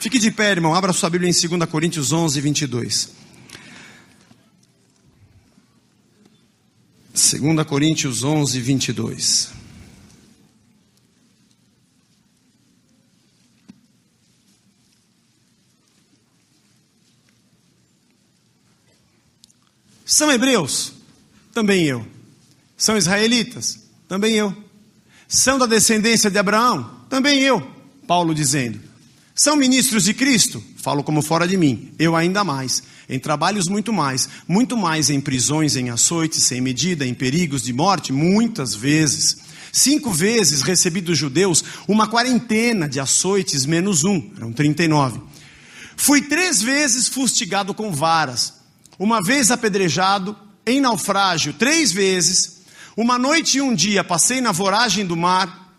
Fique de pé, irmão, abra sua Bíblia em 2 Coríntios 11, 22. 2 Coríntios 11, 22. São hebreus? Também eu. São israelitas? Também eu. São da descendência de Abraão? Também eu. Paulo dizendo. São ministros de Cristo? Falo como fora de mim. Eu ainda mais. Em trabalhos muito mais em prisões, em açoites, sem medida, em perigos de morte, muitas vezes. 5 vezes recebi dos judeus uma quarentena de açoites menos um, eram 39. Fui 3 vezes fustigado com varas, uma vez apedrejado, em naufrágio 3 vezes, uma noite e um dia passei na voragem do mar,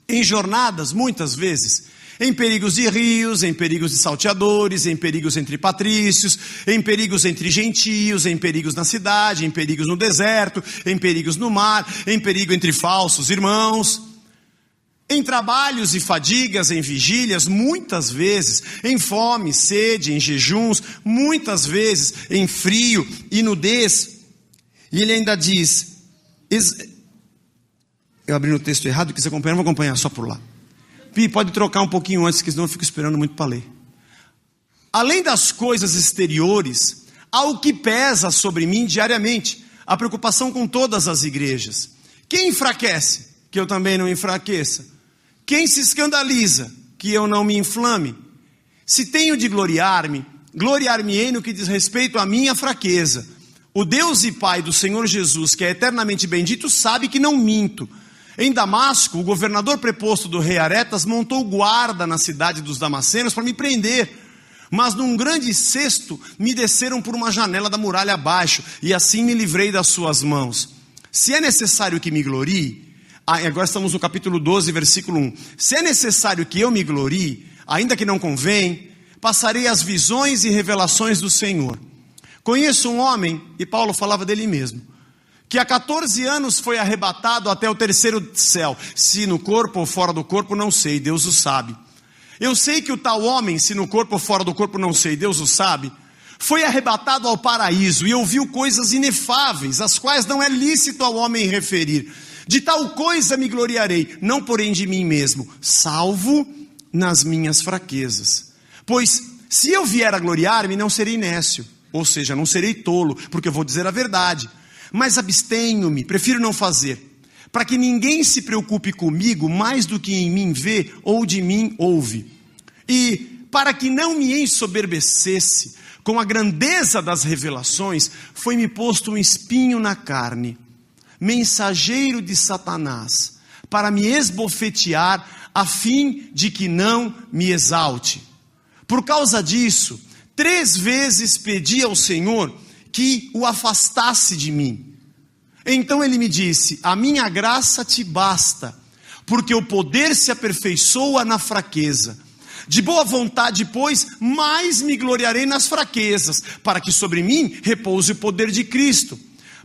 em jornadas muitas vezes, em perigos de rios, em perigos de salteadores, em perigos entre patrícios, em perigos entre gentios, em perigos na cidade, em perigos no deserto, em perigos no mar, em perigo entre falsos irmãos, em trabalhos e fadigas, em vigílias, muitas vezes, em fome, sede, em jejuns, muitas vezes, em frio e nudez. E ele ainda diz, eu abri no texto errado, que você acompanha, não vou acompanhar só por lá. Pi, pode trocar um pouquinho antes, que senão eu fico esperando muito para ler. Além das coisas exteriores, há o que pesa sobre mim diariamente, a preocupação com todas as igrejas. Quem enfraquece? Que eu também não enfraqueça. Quem se escandaliza? Que eu não me inflame. Se tenho de gloriar-me, gloriar-me-ei no que diz respeito à minha fraqueza. O Deus e Pai do Senhor Jesus, que é eternamente bendito, sabe que não minto. Em Damasco, o governador preposto do rei Aretas montou guarda na cidade dos Damascenos para me prender. Mas num grande cesto me desceram por uma janela da muralha abaixo, e assim me livrei das suas mãos. Se é necessário que me glorie, agora estamos no capítulo 12, versículo 1. Se é necessário que eu me glorie, ainda que não convém, passarei as visões e revelações do Senhor. Conheço um homem, e Paulo falava dele mesmo, que há 14 anos foi arrebatado até o 3º céu. Se no corpo ou fora do corpo, não sei, Deus o sabe. Eu sei que o tal homem, se no corpo ou fora do corpo, não sei, Deus o sabe, foi arrebatado ao paraíso e ouviu coisas inefáveis, as quais não é lícito ao homem referir. De tal coisa me gloriarei, não porém de mim mesmo, salvo nas minhas fraquezas. Pois se eu vier a gloriar-me, não serei nécio, ou seja, não serei tolo, porque eu vou dizer a verdade. Mas abstenho-me, prefiro não fazer, para que ninguém se preocupe comigo mais do que em mim vê ou de mim ouve. E para que não me ensoberbecesse com a grandeza das revelações, foi-me posto um espinho na carne, mensageiro de Satanás, para me esbofetear, a fim de que não me exalte. Por causa disso, 3 vezes pedi ao Senhor que o afastasse de mim. Então ele me disse, a minha graça te basta, porque o poder se aperfeiçoa na fraqueza. De boa vontade, pois, mais me gloriarei nas fraquezas, para que sobre mim repouse o poder de Cristo.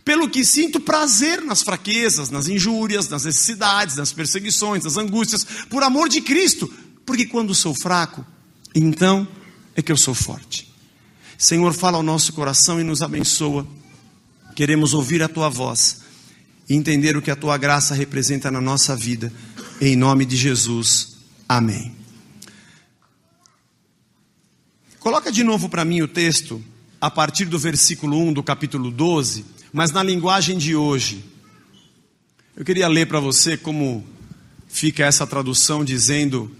Pelo que sinto prazer nas fraquezas, nas injúrias, nas necessidades, nas perseguições, nas angústias, por amor de Cristo, porque quando sou fraco, então é que eu sou forte. Senhor, fala ao nosso coração e nos abençoa. Queremos ouvir a Tua voz e entender o que a Tua graça representa na nossa vida. Em nome de Jesus. Amém. Coloca de novo para mim o texto, a partir do versículo 1 do capítulo 12, mas na linguagem de hoje. Eu queria ler para você como fica essa tradução dizendo,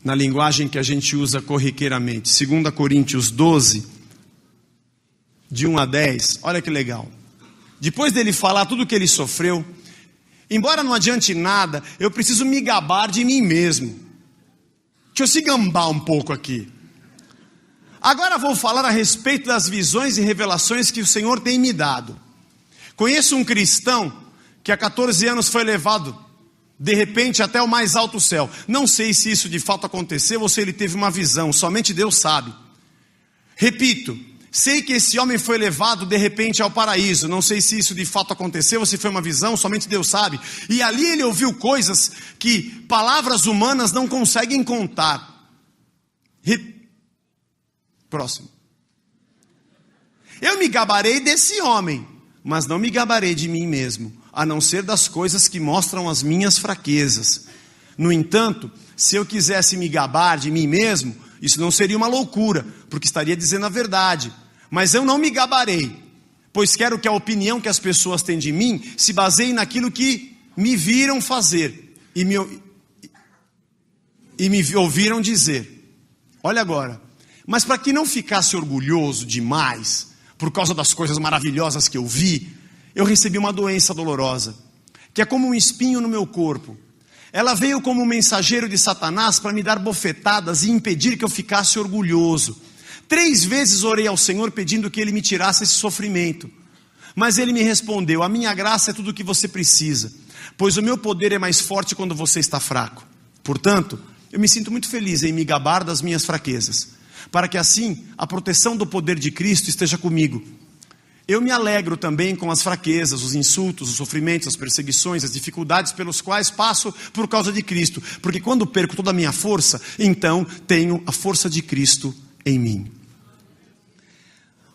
na linguagem que a gente usa corriqueiramente. 2 Coríntios 12, de 1 a 10, olha que legal. Depois dele falar tudo o que ele sofreu, embora não adiante nada, eu preciso me gabar de mim mesmo. Deixa eu se gambar um pouco aqui. Agora vou falar a respeito das visões e revelações que o Senhor tem me dado. Conheço um cristão que há 14 anos foi levado, de repente, até o mais alto céu. Não sei se isso de fato aconteceu ou se ele teve uma visão, somente Deus sabe. Repito, sei que esse homem foi levado de repente ao paraíso. Não sei se isso de fato aconteceu ou se foi uma visão, somente Deus sabe. E ali ele ouviu coisas que palavras humanas não conseguem contar. Próximo. Eu me gabarei desse homem, mas não me gabarei de mim mesmo, a não ser das coisas que mostram as minhas fraquezas. No entanto, se eu quisesse me gabar de mim mesmo, isso não seria uma loucura, porque estaria dizendo a verdade. Mas eu não me gabarei, pois quero que a opinião que as pessoas têm de mim se baseie naquilo que me viram fazer e me ouviram dizer. Olha agora, mas para que não ficasse orgulhoso demais, por causa das coisas maravilhosas que eu vi, eu recebi uma doença dolorosa, que é como um espinho no meu corpo. Ela veio como um mensageiro de Satanás para me dar bofetadas e impedir que eu ficasse orgulhoso. 3 vezes orei ao Senhor pedindo que Ele me tirasse esse sofrimento. Mas Ele me respondeu: a minha graça é tudo o que você precisa, pois o meu poder é mais forte quando você está fraco. Portanto, eu me sinto muito feliz em me gabar das minhas fraquezas, para que assim a proteção do poder de Cristo esteja comigo. Eu me alegro também com as fraquezas, os insultos, os sofrimentos, as perseguições, as dificuldades pelos quais passo por causa de Cristo, porque quando perco toda a minha força, então tenho a força de Cristo em mim.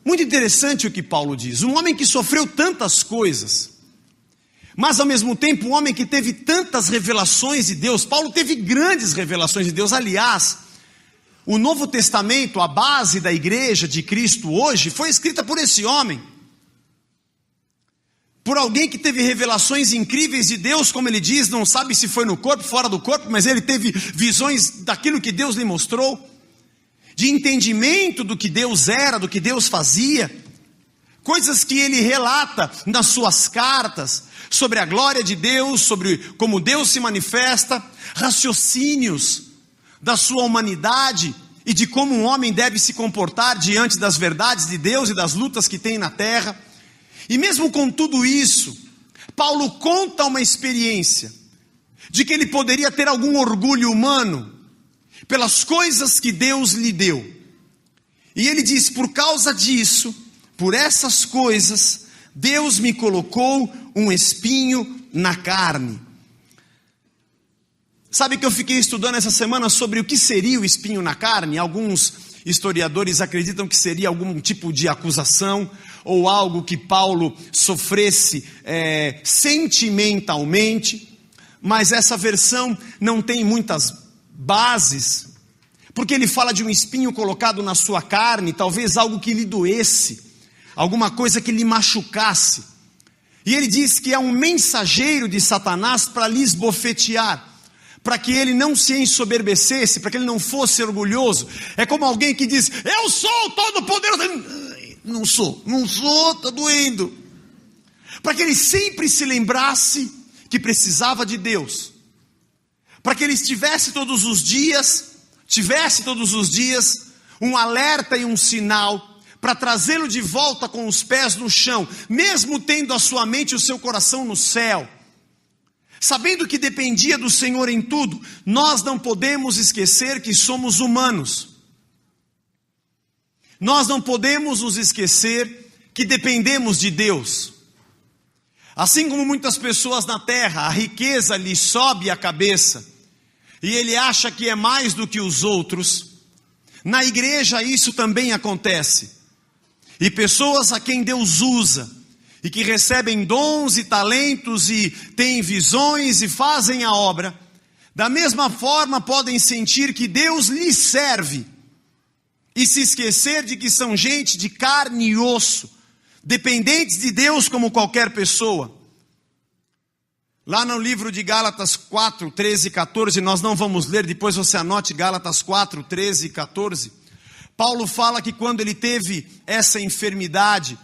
Muito interessante o que Paulo diz. Um homem que sofreu tantas coisas, mas ao mesmo tempo um homem que teve tantas revelações de Deus. Paulo teve grandes revelações de Deus. Aliás, o Novo Testamento, a base da igreja de Cristo hoje, foi escrita por esse homem. Por alguém que teve revelações incríveis de Deus, como ele diz, não sabe se foi no corpo, fora do corpo, mas ele teve visões daquilo que Deus lhe mostrou, de entendimento do que Deus era, do que Deus fazia, coisas que ele relata nas suas cartas, sobre a glória de Deus, sobre como Deus se manifesta, raciocínios da sua humanidade e de como um homem deve se comportar diante das verdades de Deus e das lutas que tem na terra. E mesmo com tudo isso, Paulo conta uma experiência de que ele poderia ter algum orgulho humano pelas coisas que Deus lhe deu. E ele diz: por causa disso, por essas coisas, Deus me colocou um espinho na carne. Sabe que eu fiquei estudando essa semana sobre o que seria o espinho na carne? Alguns historiadores acreditam que seria algum tipo de acusação, ou algo que Paulo sofresse sentimentalmente, mas essa versão não tem muitas bases, porque ele fala de um espinho colocado na sua carne, talvez algo que lhe doesse, alguma coisa que lhe machucasse, e ele diz que é um mensageiro de Satanás para lhe esbofetear, para que ele não se ensoberbecesse, para que ele não fosse orgulhoso. É como alguém que diz: eu sou todo poderoso. Não sou, está doendo. Para que ele sempre se lembrasse que precisava de Deus, para que ele tivesse todos os dias um alerta e um sinal, para trazê-lo de volta com os pés no chão, mesmo tendo a sua mente e o seu coração no céu, sabendo que dependia do Senhor em tudo. Nós não podemos esquecer que somos humanos. Nós não podemos nos esquecer que dependemos de Deus. Assim como muitas pessoas na terra, a riqueza lhe sobe a cabeça, e ele acha que é mais do que os outros. Na igreja isso também acontece. E pessoas a quem Deus usa, e que recebem dons e talentos, e têm visões e fazem a obra, da mesma forma podem sentir que Deus lhes serve, e se esquecer de que são gente de carne e osso, dependentes de Deus como qualquer pessoa. Lá no livro de Gálatas 4, 13 e 14, nós não vamos ler, depois você anote Gálatas 4, 13 e 14. Paulo fala que quando ele teve essa enfermidade,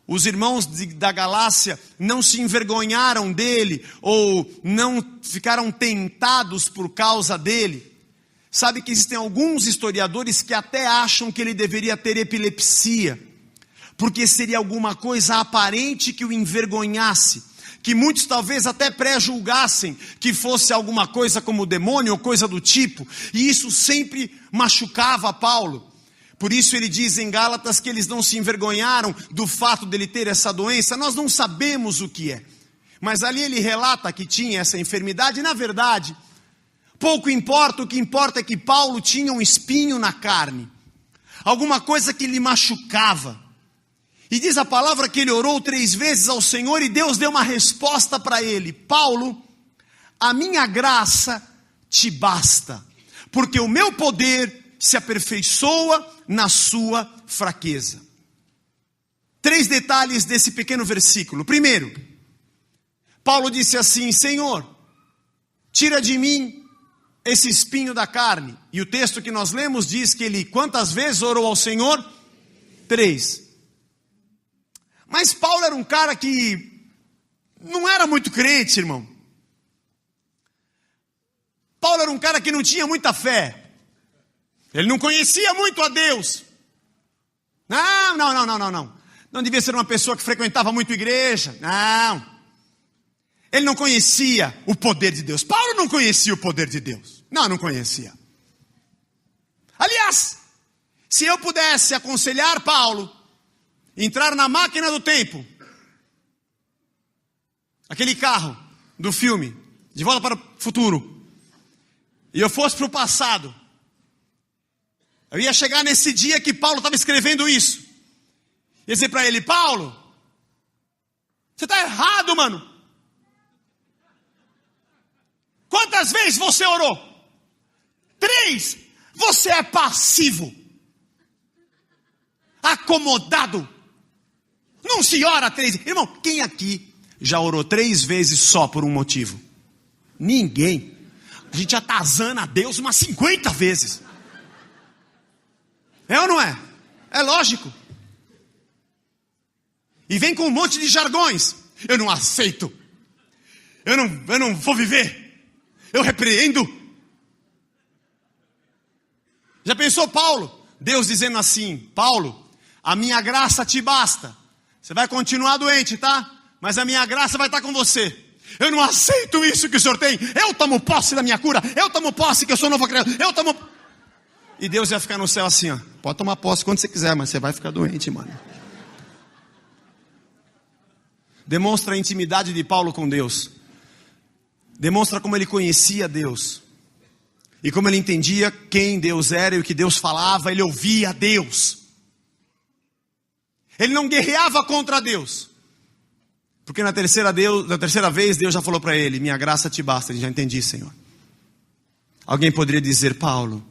os irmãos da Galácia não se envergonharam dele, ou não ficaram tentados por causa dele. Sabe que existem alguns historiadores que até acham que ele deveria ter epilepsia, porque seria alguma coisa aparente que o envergonhasse, que muitos talvez até pré-julgassem que fosse alguma coisa como demônio ou coisa do tipo, e isso sempre machucava Paulo. Por isso ele diz em Gálatas que eles não se envergonharam do fato dele ter essa doença. Nós não sabemos o que é, mas ali ele relata que tinha essa enfermidade, e na verdade, Pouco importa, o que importa é que Paulo tinha um espinho na carne, alguma coisa que lhe machucava. E diz a palavra que ele orou 3 vezes ao Senhor e Deus deu uma resposta para ele: Paulo, a minha graça te basta, porque o meu poder se aperfeiçoa na sua fraqueza. 3 detalhes desse pequeno versículo. Primeiro, Paulo disse assim: Senhor, tira de mim esse espinho da carne. E o texto que nós lemos diz que ele quantas vezes orou ao Senhor? 3. Mas Paulo era um cara que não era muito crente, irmão. Paulo era um cara que não tinha muita fé. Ele não conhecia muito a Deus. Não. Não devia ser uma pessoa que frequentava muito igreja. Não. Ele não conhecia o poder de Deus. Paulo não conhecia o poder de Deus. Não conhecia. Aliás, se eu pudesse aconselhar Paulo entrar na máquina do tempo, aquele carro do filme De Volta para o Futuro, e eu fosse para o passado, eu ia chegar nesse dia que Paulo estava escrevendo isso, ia dizer para ele: Paulo, você está errado, mano. Quantas vezes você orou? 3. Você é passivo, acomodado. Não se ora 3. Irmão, quem aqui já orou 3 vezes só por um motivo? Ninguém. A gente atazana a Deus umas 50 vezes. É ou não é? É lógico. E vem com um monte de jargões. Eu não aceito. Eu não vou viver. Eu repreendo. Já pensou Paulo? Deus dizendo assim: Paulo, a minha graça te basta. Você vai continuar doente, tá? Mas a minha graça vai estar com você. Eu não aceito isso que o Senhor tem. Eu tomo posse da minha cura. Eu tomo posse que eu sou nova criatura. Eu tomo... E Deus ia ficar no céu assim, ó: pode tomar posse quando você quiser, mas você vai ficar doente, mano. Demonstra a intimidade de Paulo com Deus. Demonstra como ele conhecia Deus. E como ele entendia quem Deus era e o que Deus falava. Ele ouvia Deus. Ele não guerreava contra Deus. Porque na terceira vez Deus já falou para ele: minha graça te basta. Ele já entendi, Senhor. Alguém poderia dizer: Paulo,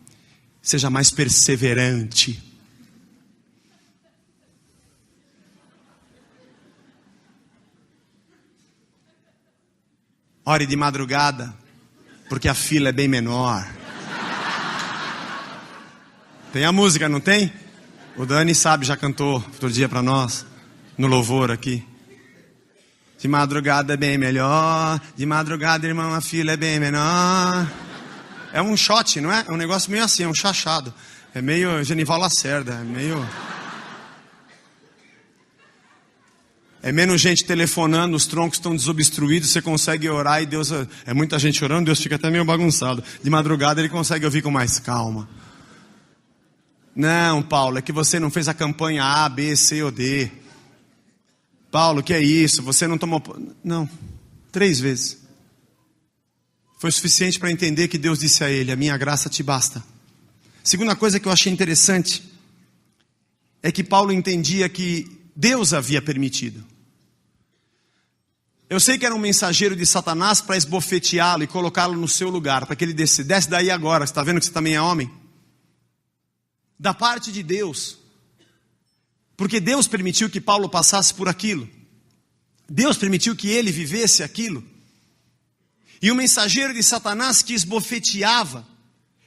seja mais perseverante. Ore de madrugada, porque a fila é bem menor. Tem a música, não tem? O Dani sabe, já cantou outro dia para nós, no louvor aqui. De madrugada é bem melhor, de madrugada, irmão, a fila é bem menor. É um shot, não é? É um negócio meio assim, é um chachado. É meio Genival Lacerda, é menos gente telefonando, os troncos estão desobstruídos, você consegue orar e Deus... É muita gente orando, Deus fica até meio bagunçado. De madrugada ele consegue ouvir com mais calma. Não, Paulo, é que você não fez a campanha A, B, C ou D. Paulo, que é isso? Você não tomou... Não, 3 vezes. Foi suficiente para entender que Deus disse a ele: a minha graça te basta. Segunda coisa que eu achei interessante é que Paulo entendia que Deus havia permitido. Eu sei que era um mensageiro de Satanás para esbofeteá-lo e colocá-lo no seu lugar, para que ele desce daí agora. Você está vendo que você também é homem? Da parte de Deus. Porque Deus permitiu que Paulo passasse por aquilo. Deus permitiu que ele vivesse aquilo. E o mensageiro de Satanás que esbofeteava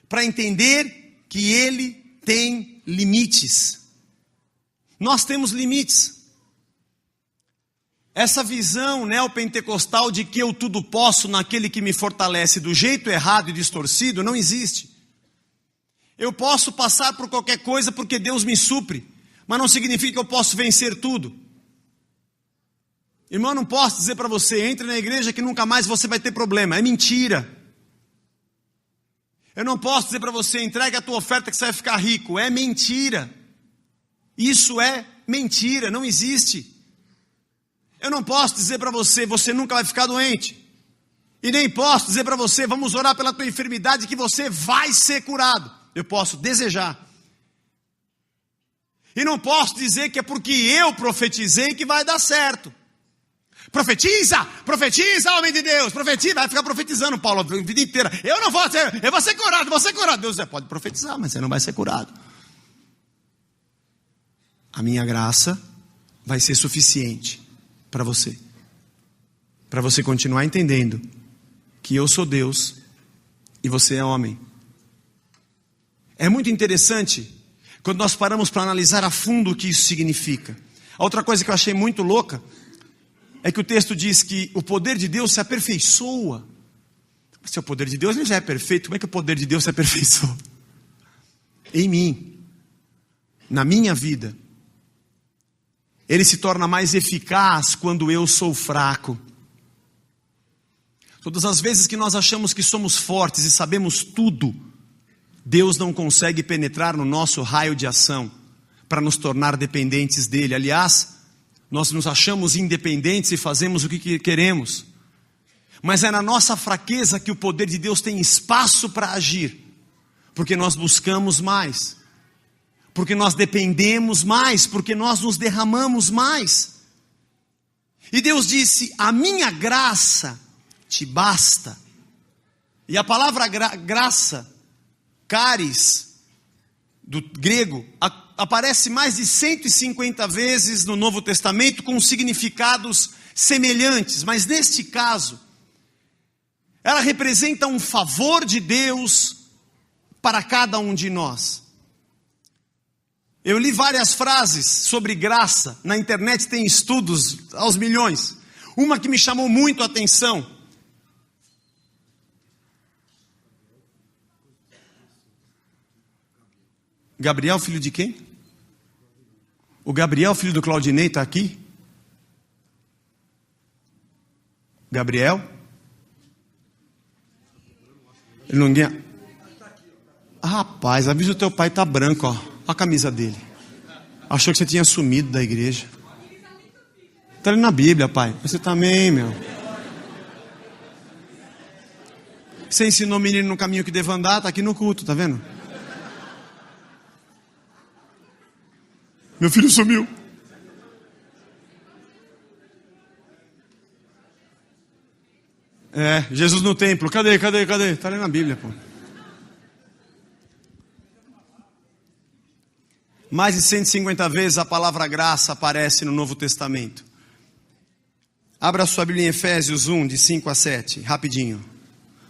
para entender que ele tem limites. Nós temos limites. Essa visão neopentecostal de que eu tudo posso naquele que me fortalece do jeito errado e distorcido não existe. Eu posso passar por qualquer coisa porque Deus me supre, mas não significa que eu posso vencer tudo. Irmão, eu não posso dizer para você: entre na igreja que nunca mais você vai ter problema. É mentira. Eu não posso dizer para você: entregue a tua oferta que você vai ficar rico. É mentira. Isso é mentira, não existe. Eu não posso dizer para você: você nunca vai ficar doente. E nem posso dizer para você, vamos orar pela tua enfermidade que você vai ser curado. Eu posso desejar. E não posso dizer que é porque eu profetizei que vai dar certo. Profetiza, homem de Deus, profetiza, vai ficar profetizando, Paulo, a vida inteira. Eu vou ser curado. Deus pode profetizar, mas você não vai ser curado. A minha graça vai ser suficiente para você continuar entendendo que eu sou Deus e você é homem. É muito interessante quando nós paramos para analisar a fundo o que isso significa. A outra coisa que eu achei muito louca é que o texto diz que o poder de Deus se aperfeiçoa. Se o poder de Deus ele já é perfeito, como é que o poder de Deus se aperfeiçoa? Em mim, na minha vida. Ele se torna mais eficaz quando eu sou fraco. Todas as vezes que nós achamos que somos fortes e sabemos tudo, Deus não consegue penetrar no nosso raio de ação para nos tornar dependentes dele. Aliás, nós nos achamos independentes e fazemos o que queremos. Mas é na nossa fraqueza que o poder de Deus tem espaço para agir. Porque nós buscamos mais. Porque nós dependemos mais. Porque nós nos derramamos mais. E Deus disse, a minha graça te basta. E a palavra graça, charis, do grego, aparece mais de 150 vezes no Novo Testamento com significados semelhantes, mas neste caso, ela representa um favor de Deus para cada um de nós. Eu li várias frases sobre graça, na internet tem estudos aos milhões. Uma que me chamou muito a atenção. Gabriel, filho de quem? O Gabriel, filho do Claudinei, está aqui? Gabriel? Ele não ganha. Rapaz, avisa o teu pai, tá branco, ó. Olha a camisa dele. Achou que você tinha sumido da igreja. Está ali na Bíblia, pai. Você também, meu. Você ensinou o menino no caminho que deve andar, tá aqui no culto, tá vendo? Meu filho sumiu. Jesus no templo. Cadê? Está ali na Bíblia, pô. Mais de 150 vezes a palavra graça aparece no Novo Testamento. Abra a sua Bíblia em Efésios 1, de 5 a 7, rapidinho.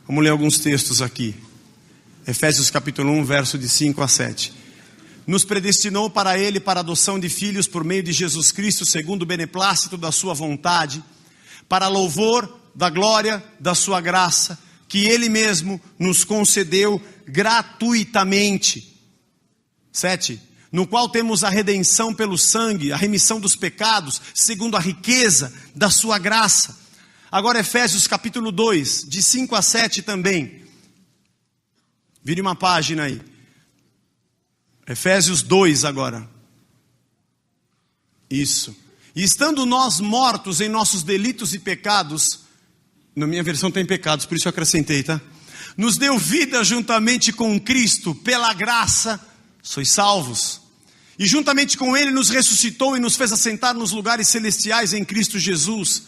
Vamos ler alguns textos aqui. Efésios capítulo 1, verso de 5 a 7. Nos predestinou para Ele, para a adoção de filhos por meio de Jesus Cristo, segundo o beneplácito da sua vontade, para louvor da glória da sua graça, que Ele mesmo nos concedeu gratuitamente. 7. No qual temos a redenção pelo sangue, a remissão dos pecados, segundo a riqueza da sua graça. Agora Efésios capítulo 2, de 5 a 7 também. Vire uma página aí. Efésios 2 agora. Isso. E estando nós mortos em nossos delitos e pecados, na minha versão tem pecados, por isso eu acrescentei, tá? Nos deu vida juntamente com Cristo, pela graça, sois salvos. E juntamente com Ele nos ressuscitou e nos fez assentar nos lugares celestiais em Cristo Jesus,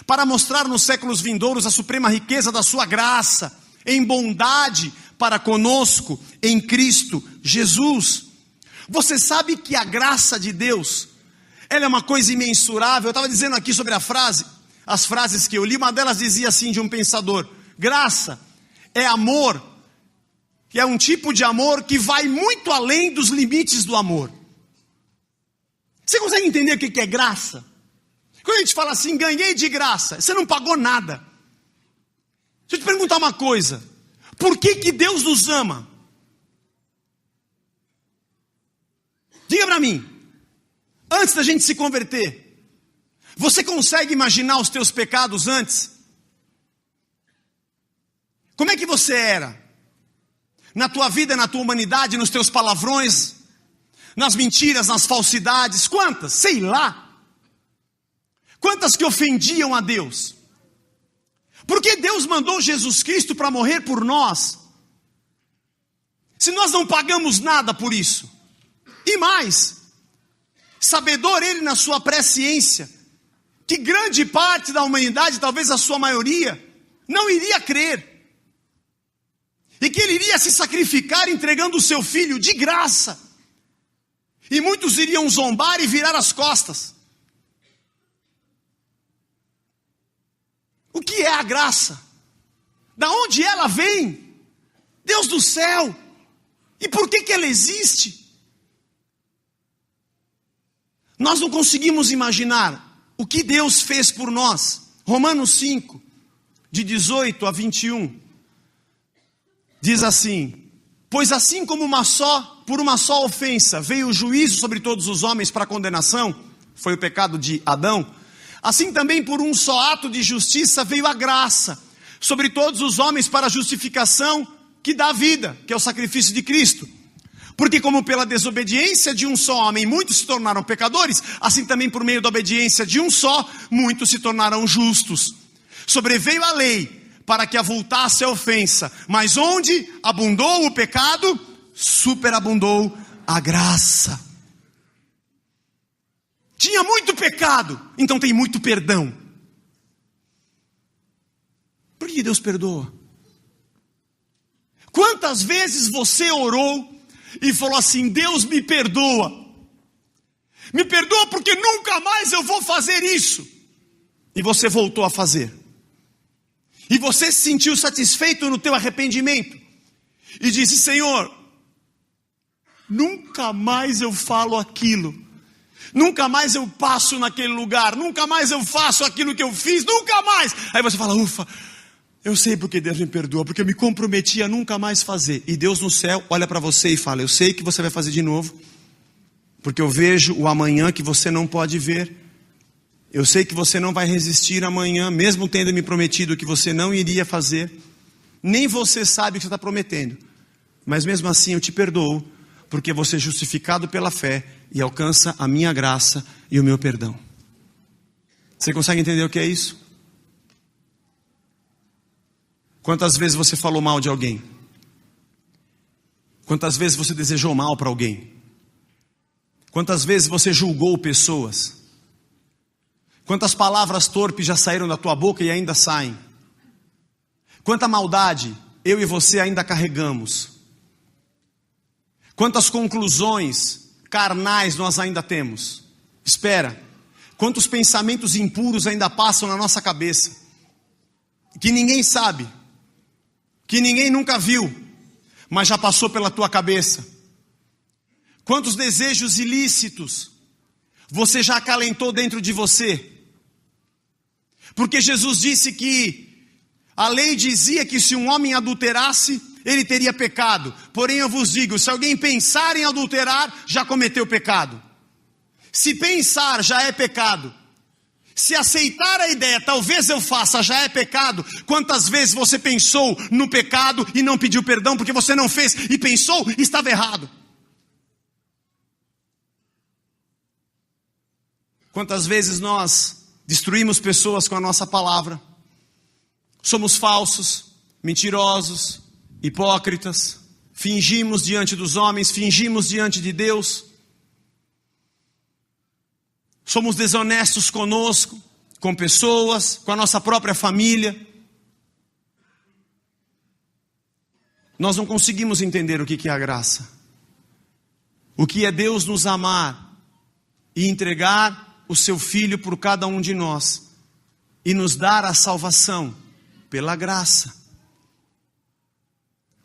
para mostrar nos séculos vindouros a suprema riqueza da sua graça, em bondade para conosco, em Cristo Jesus. Você sabe que a graça de Deus, ela é uma coisa imensurável. Eu estava dizendo aqui sobre as frases que eu li, uma delas dizia assim de um pensador: graça é amor, que é um tipo de amor que vai muito além dos limites do amor. Você consegue entender o que é graça? Quando a gente fala assim, ganhei de graça, você não pagou nada. Deixa eu te perguntar uma coisa: por que Deus nos ama? Diga para mim, antes da gente se converter, você consegue imaginar os teus pecados antes? Como é que você era? Na tua vida, na tua humanidade, nos teus palavrões, nas mentiras, nas falsidades, quantas? Sei lá. Quantas que ofendiam a Deus? Porque Deus mandou Jesus Cristo para morrer por nós, se nós não pagamos nada por isso? E mais, sabedor ele na sua presciência, que grande parte da humanidade, talvez a sua maioria, não iria crer, e que ele iria se sacrificar entregando o seu filho de graça, e muitos iriam zombar e virar as costas. O que é a graça? Da onde ela vem? Deus do céu. E por que ela existe? Nós não conseguimos imaginar o que Deus fez por nós. Romanos 5, de 18 a 21, diz assim: pois assim como por uma só ofensa veio o juízo sobre todos os homens para condenação, foi o pecado de Adão, assim também por um só ato de justiça veio a graça sobre todos os homens para a justificação que dá vida, que é o sacrifício de Cristo. Porque como pela desobediência de um só homem muitos se tornaram pecadores, assim também por meio da obediência de um só, muitos se tornaram justos. Sobreveio a lei para que avultasse a ofensa, mas onde abundou o pecado, superabundou a graça. Tinha muito pecado, então tem muito perdão. Por que Deus perdoa? Quantas vezes você orou e falou assim: Deus me perdoa porque nunca mais eu vou fazer isso, e você voltou a fazer, e você se sentiu satisfeito no teu arrependimento, e disse: Senhor, nunca mais eu falo aquilo, nunca mais eu passo naquele lugar, nunca mais eu faço aquilo que eu fiz, nunca mais. Aí você fala: ufa, eu sei porque Deus me perdoa, porque eu me comprometi a nunca mais fazer. E Deus no céu olha para você e fala: eu sei que você vai fazer de novo, porque eu vejo o amanhã que você não pode ver. Eu sei que você não vai resistir amanhã, mesmo tendo me prometido que você não iria fazer. Nem você sabe o que você está prometendo, mas mesmo assim eu te perdoo, porque você é justificado pela fé e alcança a minha graça e o meu perdão. Você consegue entender o que é isso? Quantas vezes você falou mal de alguém? Quantas vezes você desejou mal para alguém? Quantas vezes você julgou pessoas? Quantas palavras torpes já saíram da tua boca e ainda saem? Quanta maldade eu e você ainda carregamos? Quantas conclusões carnais nós ainda temos? Espera, quantos pensamentos impuros ainda passam na nossa cabeça, que ninguém sabe, que ninguém nunca viu, mas já passou pela tua cabeça? Quantos desejos ilícitos você já acalentou dentro de você? Porque Jesus disse que a lei dizia que se um homem adulterasse, ele teria pecado. Porém eu vos digo, se alguém pensar em adulterar, já cometeu pecado. Se pensar já é pecado. Se aceitar a ideia, talvez eu faça, já é pecado. Quantas vezes você pensou no pecado e não pediu perdão porque você não fez, e pensou e estava errado? Quantas vezes nós destruímos pessoas com a nossa palavra? Somos falsos, mentirosos, hipócritas, fingimos diante dos homens, fingimos diante de Deus. Somos desonestos conosco, com pessoas, com a nossa própria família. Nós não conseguimos entender o que é a graça. O que é Deus nos amar e entregar o seu Filho por cada um de nós e nos dar a salvação pela graça.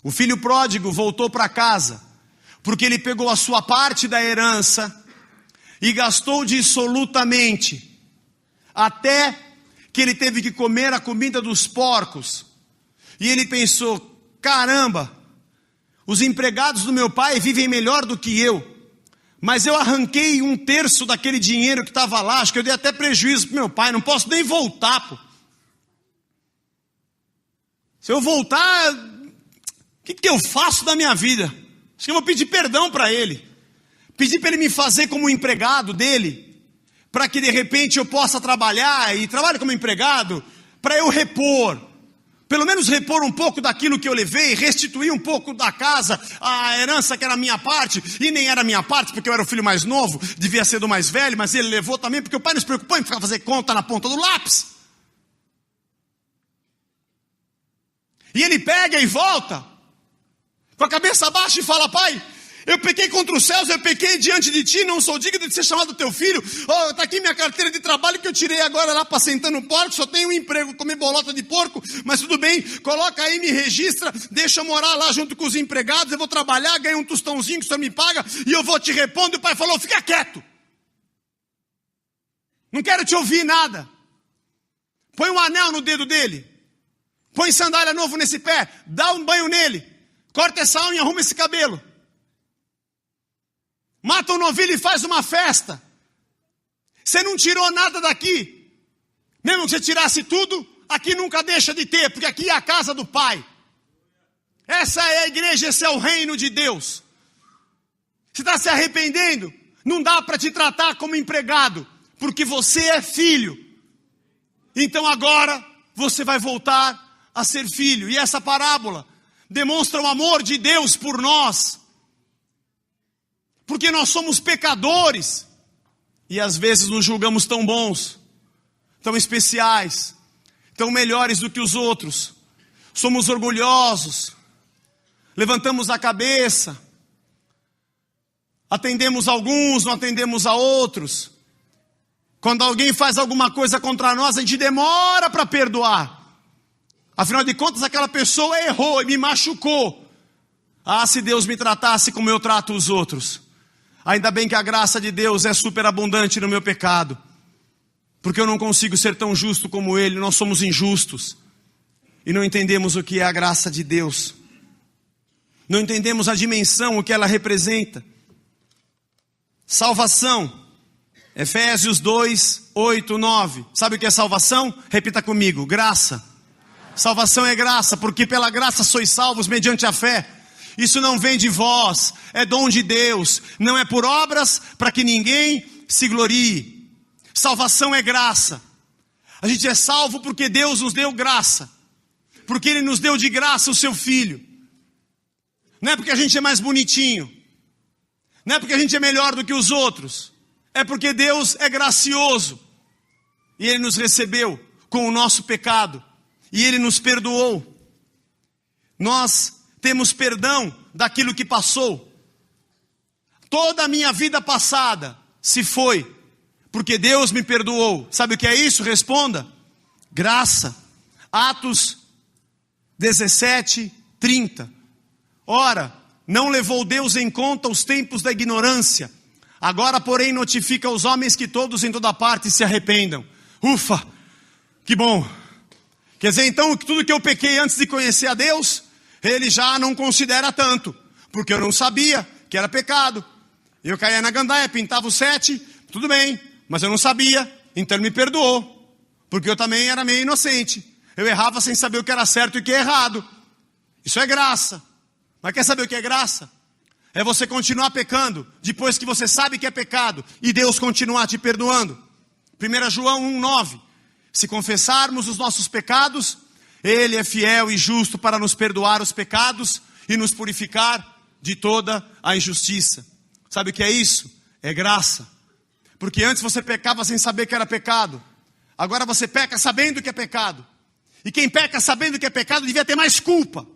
O filho pródigo voltou para casa porque ele pegou a sua parte da herança e gastou dissolutamente, até que ele teve que comer a comida dos porcos. E ele pensou: caramba, os empregados do meu pai vivem melhor do que eu, mas eu arranquei 1/3 daquele dinheiro que estava lá, acho que eu dei até prejuízo para meu pai, não posso nem voltar, pô. Se eu voltar, o que eu faço da minha vida? Acho que eu vou pedir perdão para ele. Pedir para ele me fazer como empregado dele, para que de repente eu possa trabalhar e trabalhe como empregado, para eu repor, Pelo menos repor um pouco daquilo que eu levei, restituir um pouco da casa, a herança que era minha parte, e nem era minha parte, porque eu era o filho mais novo, devia ser do mais velho, mas ele levou também, porque o pai não se preocupou em ficar fazer conta na ponta do lápis. E ele pega e volta, com a cabeça baixa e fala: pai, eu pequei contra os céus, eu pequei diante de ti, não sou digno de ser chamado teu filho. Oh, está aqui minha carteira de trabalho que eu tirei agora lá apacentando porco, só tenho um emprego, comer bolota de porco, mas tudo bem, coloca aí, me registra, deixa eu morar lá junto com os empregados, eu vou trabalhar, ganho um tostãozinho que o senhor me paga, e eu vou te repondo. E o pai falou: fica quieto, não quero te ouvir nada. Põe um anel no dedo dele, põe sandália novo nesse pé, dá um banho nele, corta essa unha e arruma esse cabelo. Mata um novilho e faz uma festa. Você não tirou nada daqui. Mesmo que você tirasse tudo, aqui nunca deixa de ter, porque aqui é a casa do Pai. Essa é a igreja, esse é o reino de Deus. Você está se arrependendo? Não dá para te tratar como empregado, porque você é filho. Então agora você vai voltar a ser filho. E essa parábola demonstra o amor de Deus por nós. Porque nós somos pecadores, e às vezes nos julgamos tão bons, tão especiais, tão melhores do que os outros. Somos orgulhosos, levantamos a cabeça, atendemos a alguns, não atendemos a outros. Quando alguém faz alguma coisa contra nós, a gente demora para perdoar. Afinal de contas, aquela pessoa errou e me machucou. Ah, se Deus me tratasse como eu trato os outros. Ainda bem que a graça de Deus é superabundante no meu pecado, porque eu não consigo ser tão justo como Ele. Nós somos injustos e não entendemos o que é a graça de Deus, não entendemos a dimensão, o que ela representa. Salvação, Efésios 2, 8, 9. Sabe o que é salvação? Repita comigo: graça. Salvação é graça, porque pela graça sois salvos mediante a fé. Isso não vem de vós, é dom de Deus, não é por obras para que ninguém se glorie. Salvação é graça. A gente é salvo porque Deus nos deu graça, porque Ele nos deu de graça o seu Filho. Não é porque a gente é mais bonitinho, não é porque a gente é melhor do que os outros, é porque Deus é gracioso, e Ele nos recebeu com o nosso pecado, e Ele nos perdoou. Nós temos perdão daquilo que passou. Toda a minha vida passada se foi, porque Deus me perdoou. Sabe o que é isso? Responda: graça. Atos 17, 30. Ora, não levou Deus em conta os tempos da ignorância. Agora, porém, notifica aos homens que todos em toda parte se arrependam. Ufa, que bom. Quer dizer, então, tudo que eu pequei antes de conhecer a Deus, Ele já não considera tanto, porque eu não sabia que era pecado. Eu caía na gandaia, pintava o 7, tudo bem, mas eu não sabia, então Ele me perdoou, porque eu também era meio inocente. Eu errava sem saber o que era certo e o que é errado. Isso é graça. Mas quer saber o que é graça? É você continuar pecando, depois que você sabe que é pecado, e Deus continuar te perdoando. 1 João 1,9. Se confessarmos os nossos pecados, Ele é fiel e justo para nos perdoar os pecados e nos purificar de toda a injustiça. Sabe o que é isso? É graça. Porque antes você pecava sem saber que era pecado. Agora você peca sabendo que é pecado. E quem peca sabendo que é pecado devia ter mais culpa.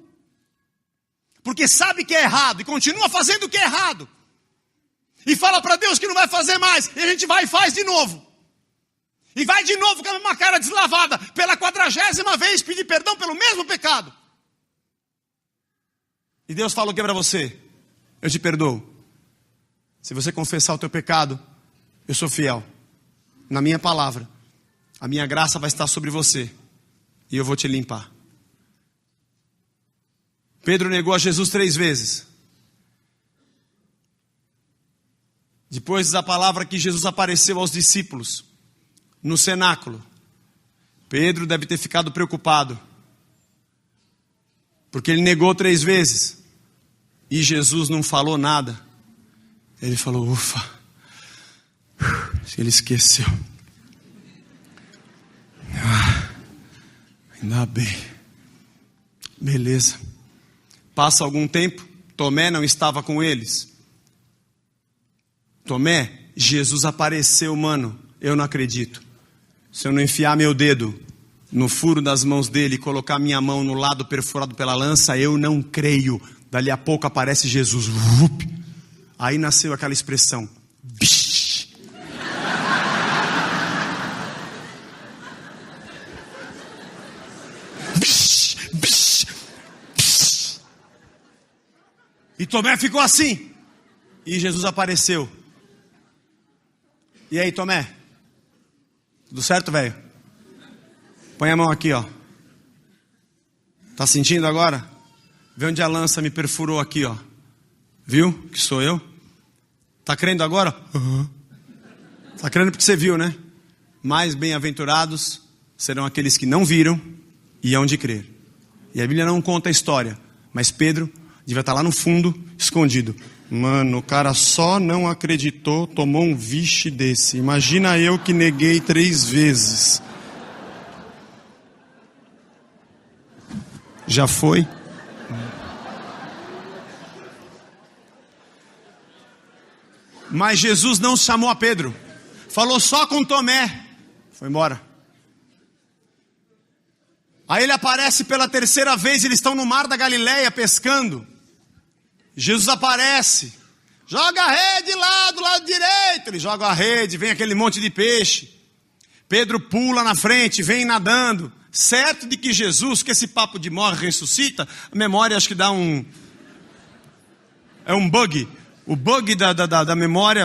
Porque sabe que é errado e continua fazendo o que é errado. E fala para Deus que não vai fazer mais. E a gente vai e faz de novo. E vai de novo com a mesma cara deslavada, pela 40ª vez, pedir perdão pelo mesmo pecado. E Deus fala o que para você? Eu te perdoo. Se você confessar o teu pecado, eu sou fiel. Na minha palavra, a minha graça vai estar sobre você. E eu vou te limpar. Pedro negou a Jesus 3 vezes. Depois da palavra que Jesus apareceu aos discípulos no cenáculo, Pedro deve ter ficado preocupado, porque ele negou 3 vezes e Jesus não falou nada. Ele falou: ufa, ele esqueceu. Ainda bem. Beleza. Passa algum tempo, Tomé não estava com eles. Tomé, Jesus apareceu, mano, eu não acredito. Se eu não enfiar meu dedo no furo das mãos dele e colocar minha mão no lado perfurado pela lança, eu não creio. Dali a pouco aparece Jesus. Aí nasceu aquela expressão. Bish. Bish, bish, bish. E Tomé ficou assim. E Jesus apareceu. E aí, Tomé? Tudo certo, velho? Põe a mão aqui, ó. Tá sentindo agora? Vê onde a lança me perfurou aqui, ó. Viu? Que sou eu. Tá crendo agora? Uhum. Tá crendo porque você viu, né? Mais bem-aventurados serão aqueles que não viram e hão de crer. E a Bíblia não conta a história, mas Pedro devia estar lá no fundo, escondido. Mano, o cara só não acreditou, tomou um vixe desse. Imagina eu que neguei 3 vezes. Já foi? Mas Jesus não chamou a Pedro. Falou só com Tomé. Foi embora. Aí ele aparece pela 3ª vez. Eles estão no mar da Galileia pescando. Jesus aparece. Joga a rede lá do lado direito. Ele joga a rede. Vem aquele monte de peixe. Pedro pula na frente. Vem nadando. Certo de que Jesus, que esse papo de morre ressuscita, a memória acho que dá um... É um bug. O bug da memória.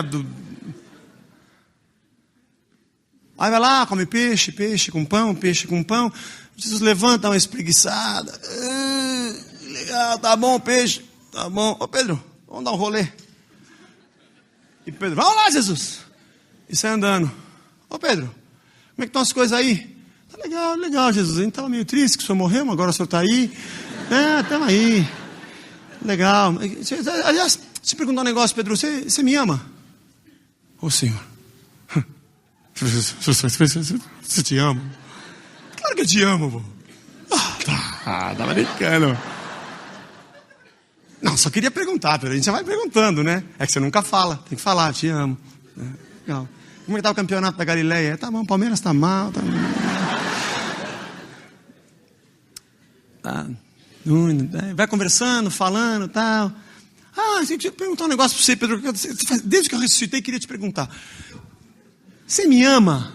Aí vai lá, come peixe, peixe com pão, peixe com pão. Jesus levanta, dá uma espreguiçada. Legal, tá bom, peixe. Tá bom. Ô Pedro, vamos dar um rolê. E Pedro, vamos lá, Jesus. E sai andando. Ô Pedro, como é que estão as coisas aí? Tá legal, legal, Jesus. A gente estava meio triste que o senhor morreu, mas agora o senhor está aí. Estamos aí. Legal. Aliás, deixa eu perguntar um negócio, Pedro. Você me ama? Ô Senhor. Você te ama? Claro que eu te amo, vô. Tá brincando. Não, só queria perguntar, Pedro. A gente já vai perguntando, né? É que você nunca fala. Tem que falar, te amo. Legal. Como é que tá o campeonato da Galileia? Tá bom, o Palmeiras tá mal. Tá. Vai conversando, falando e tal. Deixa eu perguntar um negócio para você, Pedro. Desde que eu ressuscitei, queria te perguntar. Você me ama?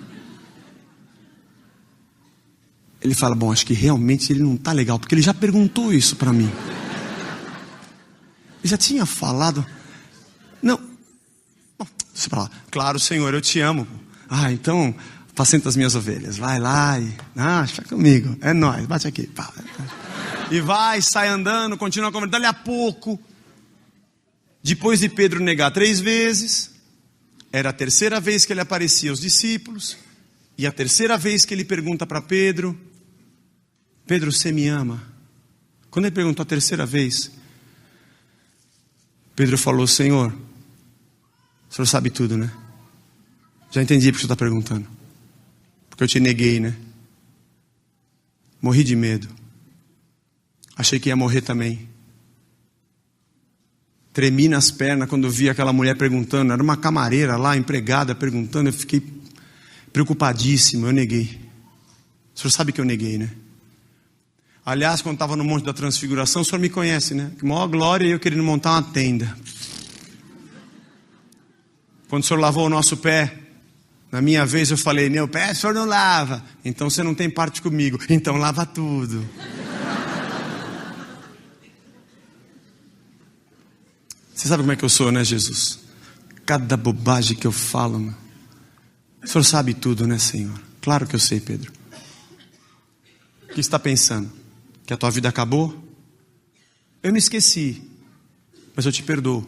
Ele fala, bom, acho que realmente ele não está legal, porque ele já perguntou isso para mim. Ele já tinha falado. Não. Bom, deixa pra lá. Claro, Senhor, eu te amo. Então, apacenta as minhas ovelhas. Vai lá e... fica comigo. É nóis, bate aqui. E vai, sai andando, continua conversando. Dali a pouco, depois de Pedro negar 3 vezes, era a 3ª vez que ele aparecia aos discípulos, e a 3ª vez que ele pergunta para Pedro, Pedro, você me ama? Quando ele perguntou a 3ª vez, Pedro falou, Senhor, o Senhor sabe tudo, né? Já entendi porque o Senhor está perguntando. Porque eu te neguei, né? Morri de medo. Achei que ia morrer também. Tremi nas pernas quando vi aquela mulher perguntando. Era uma camareira lá, empregada, perguntando. Eu fiquei preocupadíssimo. Eu neguei. O senhor sabe que eu neguei, né? Aliás, quando estava no Monte da Transfiguração, o senhor me conhece, né? Que maior glória eu querendo montar uma tenda. Quando o senhor lavou o nosso pé, na minha vez eu falei, meu pé o senhor não lava. Então você não tem parte comigo. Então lava tudo. Você sabe como é que eu sou, né, Jesus? Cada bobagem que eu falo, mano. O senhor sabe tudo, né, Senhor? Claro que eu sei, Pedro. O que você está pensando? Que a tua vida acabou? Eu não esqueci, mas eu te perdoo.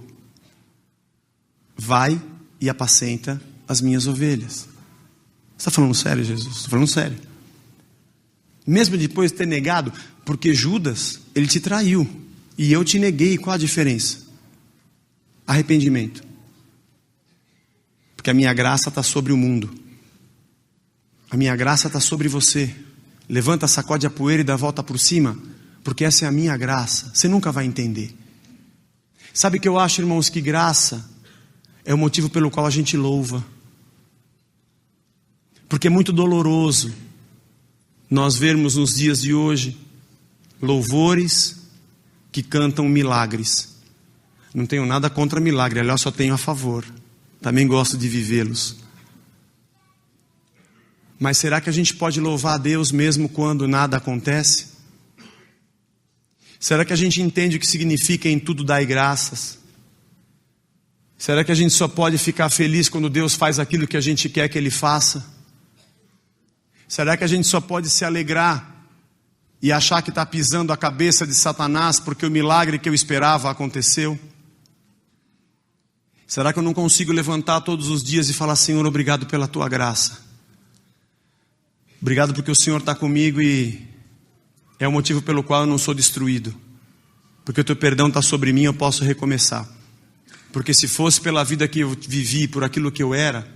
Vai e apacenta as minhas ovelhas. Você está falando sério, Jesus? Estou falando sério. Mesmo depois de ter negado, porque Judas, ele te traiu. E eu te neguei, qual a diferença? Arrependimento. Porque a minha graça está sobre o mundo. A minha graça está sobre você. Levanta, sacode a poeira e dá a volta por cima. porque essa é a minha graça, você nunca vai entender. Sabe o que eu acho, irmãos? Que graça é o motivo pelo qual a gente louva. Porque é muito doloroso nós vermos nos dias de hoje louvores que cantam milagres. Não tenho nada contra milagre, aliás, só tenho a favor. Também gosto de vivê-los. Mas será que a gente pode louvar a Deus mesmo quando nada acontece? Será que a gente entende o que significa em tudo dar graças? Será que a gente só pode ficar feliz quando Deus faz aquilo que a gente quer que Ele faça? Será que a gente só pode se alegrar e achar que está pisando a cabeça de Satanás porque o milagre que eu esperava aconteceu? Será que eu não consigo levantar todos os dias e falar: Senhor, obrigado pela Tua graça. Obrigado porque o Senhor está comigo e é o motivo pelo qual eu não sou destruído. Porque o Teu perdão está sobre mim, eu posso recomeçar. Porque se fosse pela vida que eu vivi, por aquilo que eu era,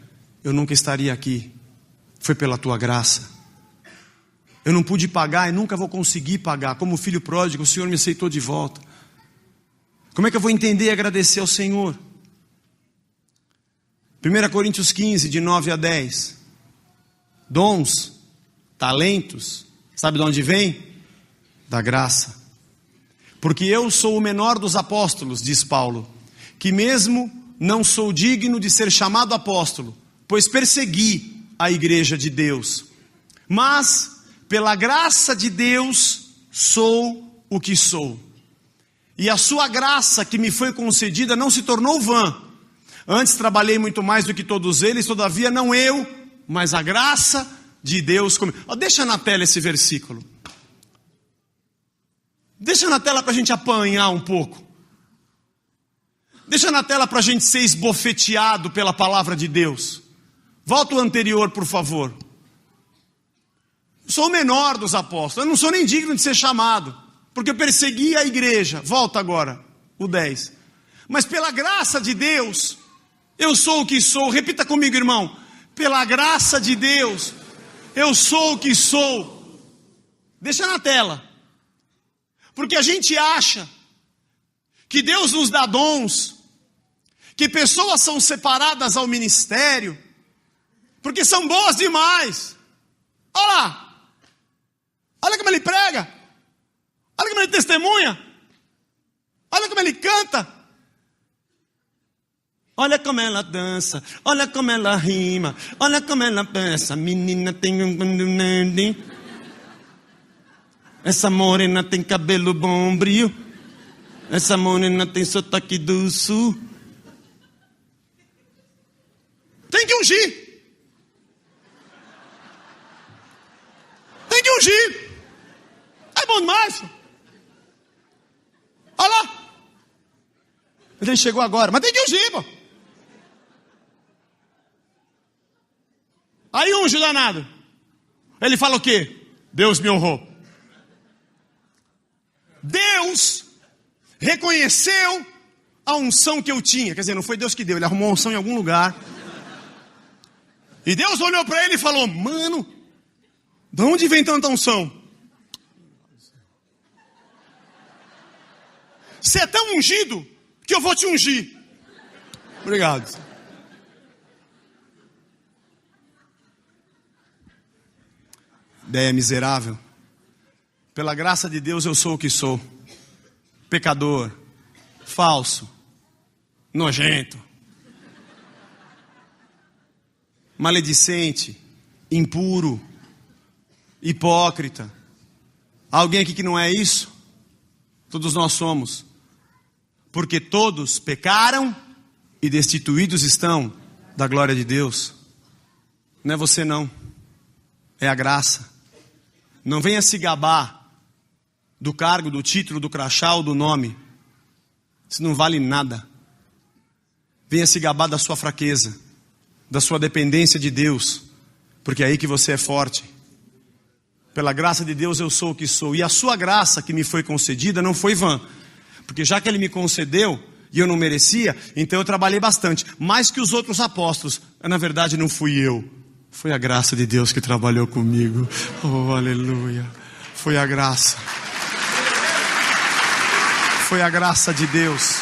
eu nunca estaria aqui. Foi pela Tua graça. Eu não pude pagar e nunca vou conseguir pagar. Como filho pródigo, o Senhor me aceitou de volta. Como é que eu vou entender e agradecer ao Senhor? 1 Coríntios 15, de 9 a 10. Dons, talentos, sabe de onde vem? Da graça. Porque eu sou o menor dos apóstolos, diz Paulo, que mesmo não sou digno de ser chamado apóstolo, pois persegui a igreja de Deus. Mas, pela graça de Deus, sou o que sou. E a sua graça que me foi concedida não se tornou vã. Antes trabalhei muito mais do que todos eles, todavia não eu, mas a graça de Deus comigo. Deixa na tela esse versículo. Deixa na tela para a gente apanhar um pouco. Deixa na tela para a gente ser esbofeteado pela palavra de Deus. Volta o anterior, por favor. Sou o menor dos apóstolos. Eu não sou nem digno de ser chamado, porque eu persegui a igreja. Volta agora, o 10. Mas pela graça de Deus, eu sou o que sou. Repita comigo, irmão. Pela graça de Deus, eu sou o que sou. Deixa na tela. Porque a gente acha que Deus nos dá dons, que pessoas são separadas ao ministério, porque são boas demais. Olha lá. Olha como ele prega. Olha como ele testemunha. Olha como ele canta. Olha como ela dança. Olha como ela rima. Olha como ela pensa. Menina tem um... Essa morena tem cabelo bom brilho. Essa morena tem sotaque do sul. Tem que ungir. Tem que ungir. É bom demais. Olha lá. Ele chegou agora, mas tem que ungir, pô. Aí unge o danado. Ele fala o quê? Deus me honrou. Deus reconheceu a unção que eu tinha. Quer dizer, não foi Deus que deu, ele arrumou a unção em algum lugar. E Deus olhou para ele e falou: mano, de onde vem tanta unção? Você é tão ungido que eu vou te ungir. Obrigado. Ideia miserável. Pela graça de Deus eu sou o que sou. Pecador, falso, nojento, maledicente, impuro, hipócrita. Há alguém aqui que não é isso? Todos nós somos. Porque todos pecaram e destituídos estão da glória de Deus. Não é você não. É a graça. Não venha se gabar do cargo, do título, do crachá ou do nome. Isso não vale nada. Venha se gabar da sua fraqueza, da sua dependência de Deus, porque é aí que você é forte. Pela graça de Deus eu sou o que sou. E a sua graça que me foi concedida não foi vã, porque já que Ele me concedeu e eu não merecia, então eu trabalhei bastante, mais que os outros apóstolos. Na verdade não fui eu, foi a graça de Deus que trabalhou comigo. Oh, aleluia. Foi a graça. foi a graça de Deus.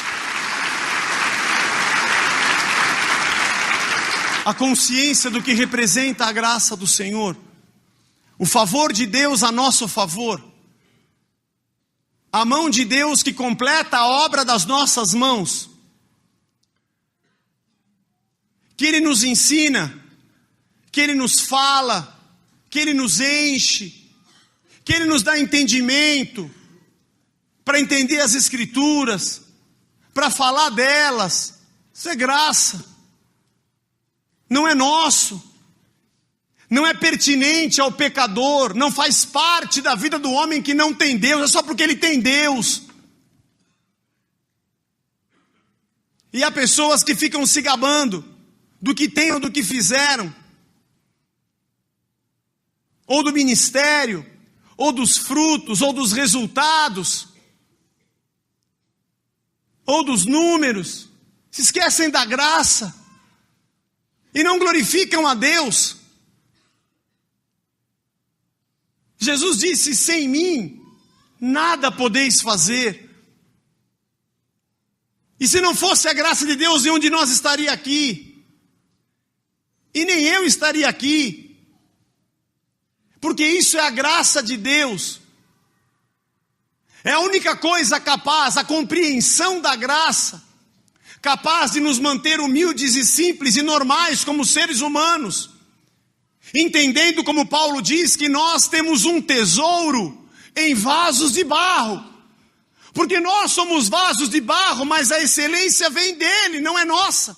A consciência do que representa a graça do Senhor. O favor de Deus a nosso favor. A mão de Deus que completa a obra das nossas mãos. Que Ele nos ensina, que Ele nos fala, que Ele nos enche, que Ele nos dá entendimento, para entender as Escrituras, para falar delas. Isso é graça. Não é nosso, não é pertinente ao pecador, não faz parte da vida do homem que não tem Deus, é só porque ele tem Deus. E há pessoas que ficam se gabando do que têm ou do que fizeram, ou do ministério, ou dos frutos, ou dos resultados, ou dos números, se esquecem da graça. E não glorificam a Deus. Jesus disse: sem mim, nada podeis fazer. E se não fosse a graça de Deus, nenhum de nós estaria aqui. E nem eu estaria aqui. Porque isso é a graça de Deus. É a única coisa capaz, a compreensão da graça, capaz de nos manter humildes e simples e normais como seres humanos, entendendo, como Paulo diz, que nós temos um tesouro em vasos de barro, porque nós somos vasos de barro, mas a excelência vem dele, não é nossa.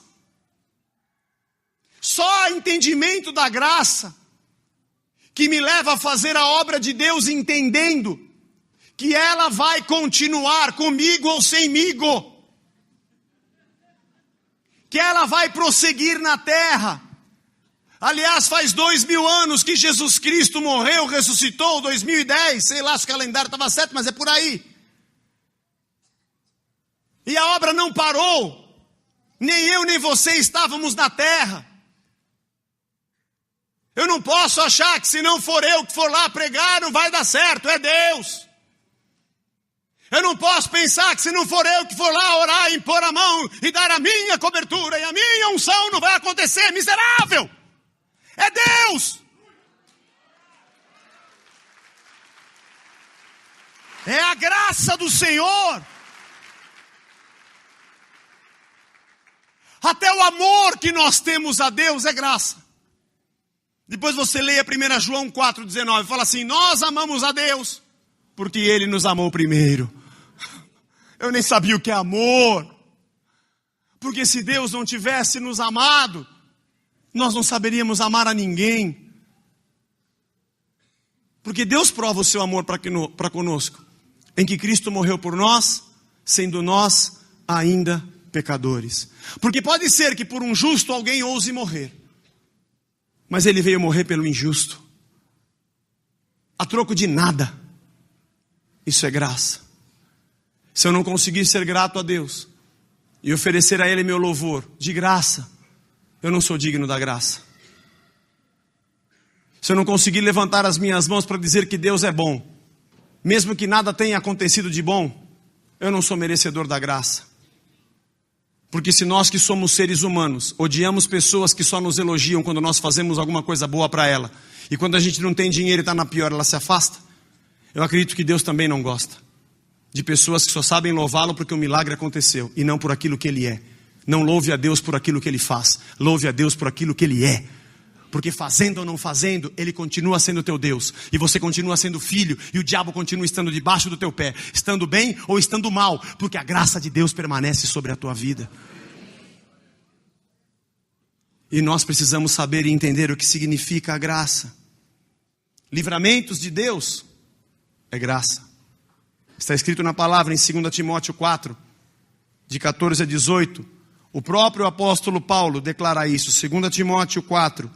Só entendimento da graça que me leva a fazer a obra de Deus, entendendo que ela vai continuar comigo ou semigo, que ela vai prosseguir na terra. Aliás, faz 2000 anos que Jesus Cristo morreu, ressuscitou, 2010, sei lá se o calendário estava certo, mas é por aí. E a obra não parou, nem eu nem você estávamos na terra. Eu não posso achar que se não for eu que for lá pregar, não vai dar certo, é Deus. Eu não posso pensar que se não for eu que for lá orar, impor a mão e dar a minha cobertura e a minha unção, não vai acontecer, miserável. É Deus. É a graça do Senhor. Até o amor que nós temos a Deus é graça. Depois você leia 1 João 4,19, fala assim: nós amamos a Deus porque Ele nos amou primeiro. Eu nem sabia o que é amor. Porque se Deus não tivesse nos amado, nós não saberíamos amar a ninguém. Porque Deus prova o seu amor para conosco, em que Cristo morreu por nós, sendo nós ainda pecadores. Porque pode ser que por um justo alguém ouse morrer, mas Ele veio morrer pelo injusto, a troco de nada. Isso é graça. Se eu não conseguir ser grato a Deus e oferecer a Ele meu louvor de graça, eu não sou digno da graça. Se eu não conseguir levantar as minhas mãos para dizer que Deus é bom, mesmo que nada tenha acontecido de bom, eu não sou merecedor da graça. Porque se nós que somos seres humanos odiamos pessoas que só nos elogiam quando nós fazemos alguma coisa boa para ela, e quando a gente não tem dinheiro e está na pior, ela se afasta, eu acredito que Deus também não gosta de pessoas que só sabem louvá-lo porque o milagre aconteceu e não por aquilo que Ele é. Não louve a Deus por aquilo que Ele faz, louve a Deus por aquilo que Ele é. Porque fazendo ou não fazendo, Ele continua sendo teu Deus, e você continua sendo filho, e o diabo continua estando debaixo do teu pé, estando bem ou estando mal, porque a graça de Deus permanece sobre a tua vida. E nós precisamos saber e entender o que significa a graça. Livramentos de Deus é graça. Está escrito na palavra em 2 Timóteo 4, de 14 a 18. O próprio apóstolo Paulo declara isso. 2 Timóteo 4,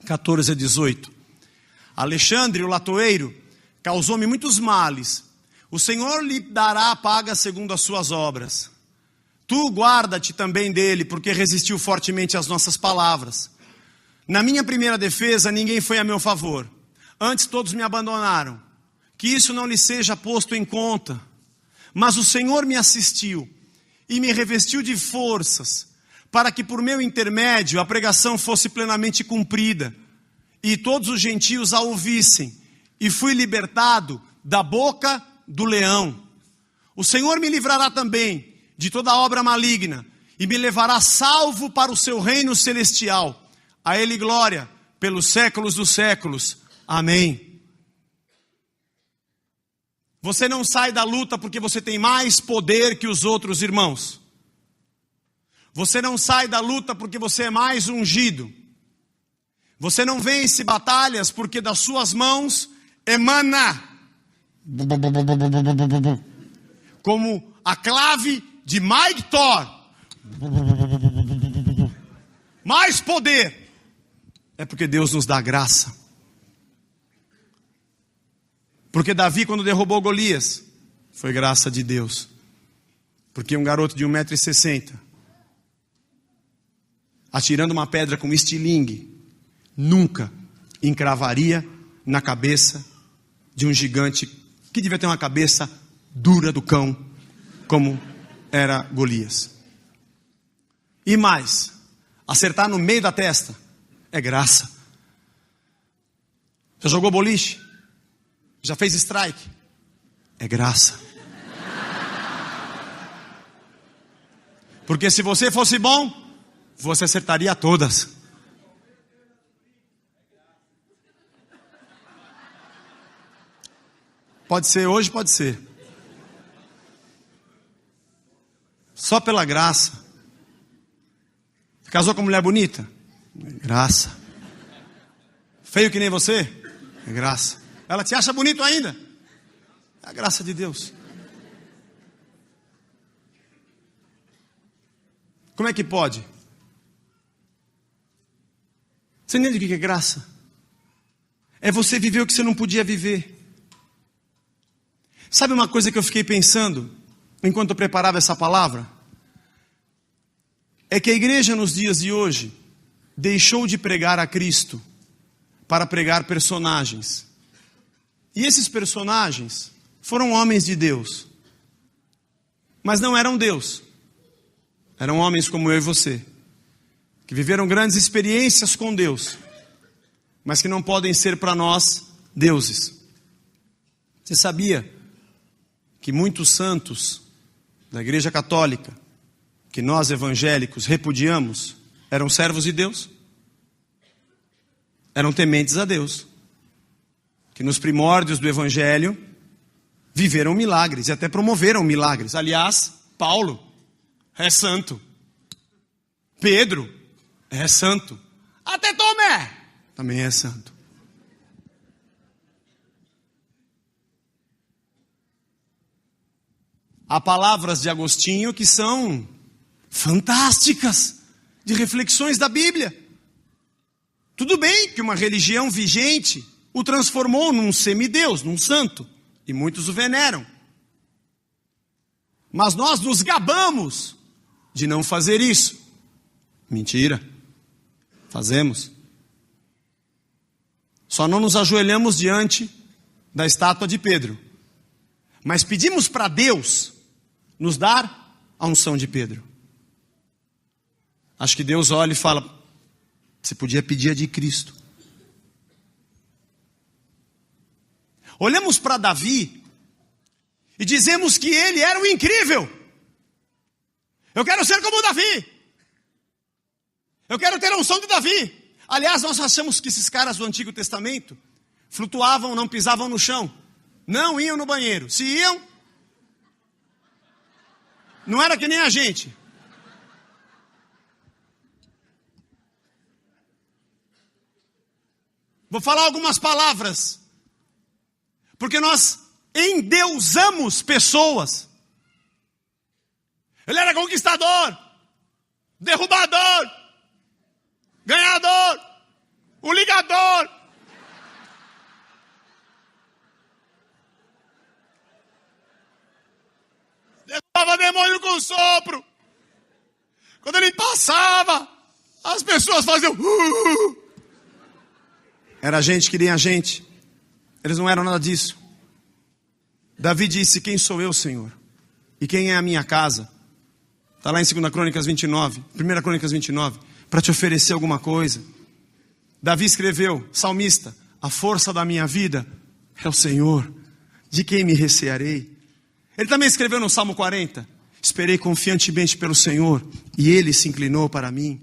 14 a 18. Alexandre, o latoeiro, causou-me muitos males. O Senhor lhe dará a paga segundo as suas obras. Tu guarda-te também dele, porque resistiu fortemente às nossas palavras. Na minha primeira defesa, ninguém foi a meu favor. Antes todos me abandonaram. Que isso não lhe seja posto em conta. Mas o Senhor me assistiu e me revestiu de forças, para que por meu intermédio a pregação fosse plenamente cumprida, e todos os gentios a ouvissem, e fui libertado da boca do leão. O Senhor me livrará também de toda obra maligna, e me levará salvo para o seu reino celestial. A Ele glória pelos séculos dos séculos. Amém. Você não sai da luta porque você tem mais poder que os outros irmãos. Você não sai da luta porque você é mais ungido. Você não vence batalhas porque das suas mãos emana como a clave de Mike Thor. Mais poder. É porque Deus nos dá graça. Porque Davi, quando derrubou Golias, foi graça de Deus. Porque um garoto de 1,60 m, atirando uma pedra com estilingue, nunca encravaria na cabeça de um gigante que devia ter uma cabeça dura do cão, como era Golias. E mais, acertar no meio da testa é graça. Já jogou boliche? Já fez strike? É graça. Porque se você fosse bom, você acertaria todas. Pode ser hoje, pode ser. Só pela graça. Você casou com uma mulher bonita? É graça. Feio que nem você? É graça. Ela te acha bonito ainda? É a graça de Deus. Como é que pode? Você entende o que é graça? É você viver o que você não podia viver. Sabe uma coisa que eu fiquei pensando enquanto eu preparava essa palavra? É que a igreja nos dias de hoje deixou de pregar a Cristo para pregar personagens. E esses personagens foram homens de Deus. Mas não eram Deus. Eram homens como eu e você, que viveram grandes experiências com Deus, mas que não podem ser para nós deuses. Você sabia que muitos santos da Igreja Católica, que nós evangélicos repudiamos, eram servos de Deus? Eram tementes a Deus, que nos primórdios do Evangelho viveram milagres e até promoveram milagres. Aliás, Paulo é santo, Pedro é santo, até Tomé também é santo. Há palavras de Agostinho que são fantásticas, de reflexões da Bíblia. Tudo bem que uma religião vigente o transformou num semideus, num santo, e muitos o veneram. Mas nós nos gabamos de não fazer isso. Mentira. Fazemos. Só não nos ajoelhamos diante da estátua de Pedro. Mas pedimos para Deus nos dar a unção de Pedro. Acho que Deus olha e fala: você podia pedir a de Cristo. Olhamos para Davi e dizemos que ele era o incrível. Eu quero ser como Davi. Eu quero ter a unção de Davi. Aliás, nós achamos que esses caras do Antigo Testamento flutuavam, não pisavam no chão, não iam no banheiro. Se iam, não era que nem a gente. Vou falar algumas palavras, porque nós endeusamos pessoas. Ele era conquistador, derrubador, ganhador, o ligador. Derrubava demônio com sopro. Quando ele passava, as pessoas faziam Era gente que nem a gente. Eles não eram nada disso. Davi disse: quem sou eu, Senhor? E quem é a minha casa? Está lá em 2 Crônicas 29, 1 Crônicas 29, para te oferecer alguma coisa. Davi escreveu, salmista, a força da minha vida é o Senhor, de quem me recearei? Ele também escreveu no Salmo 40, esperei confiantemente pelo Senhor, e Ele se inclinou para mim.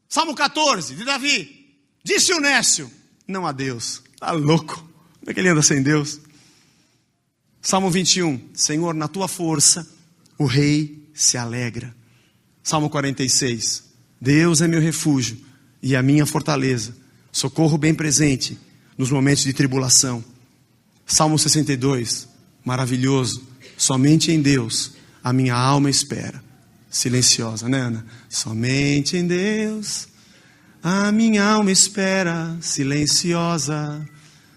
Salmo 14, de Davi, disse o nécio, não há Deus. Está louco, como é que ele anda sem Deus? Salmo 21, Senhor, na tua força, o rei se alegra. Salmo 46, Deus é meu refúgio e a minha fortaleza, socorro bem presente nos momentos de tribulação. Salmo 62, maravilhoso, somente em Deus a minha alma espera. Silenciosa, né, Ana? Somente em Deus a minha alma espera, silenciosa,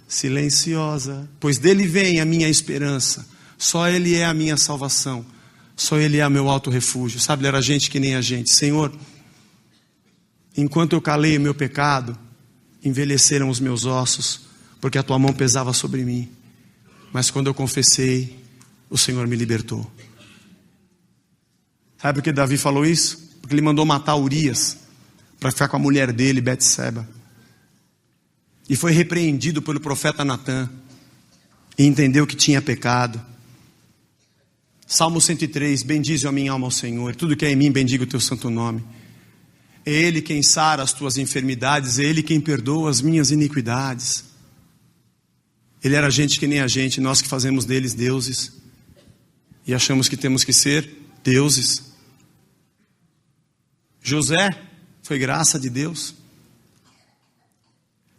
silenciosa, pois dele vem a minha esperança, só Ele é a minha salvação, só Ele é o meu alto refúgio. Sabe, ele era gente que nem a gente. Senhor, enquanto eu calei o meu pecado, envelheceram os meus ossos, porque a tua mão pesava sobre mim, mas quando eu confessei, o Senhor me libertou. Sabe por que Davi falou isso? Porque ele mandou matar Urias, para ficar com a mulher dele, Betseba. E foi repreendido pelo profeta Natã, e entendeu que tinha pecado. Salmo 103, bendize a minha alma ao Senhor, tudo que é em mim, bendiga o teu santo nome. É Ele quem sara as tuas enfermidades, é Ele quem perdoa as minhas iniquidades. Ele era gente que nem a gente, nós que fazemos deles deuses, e achamos que temos que ser deuses. José foi graça de Deus.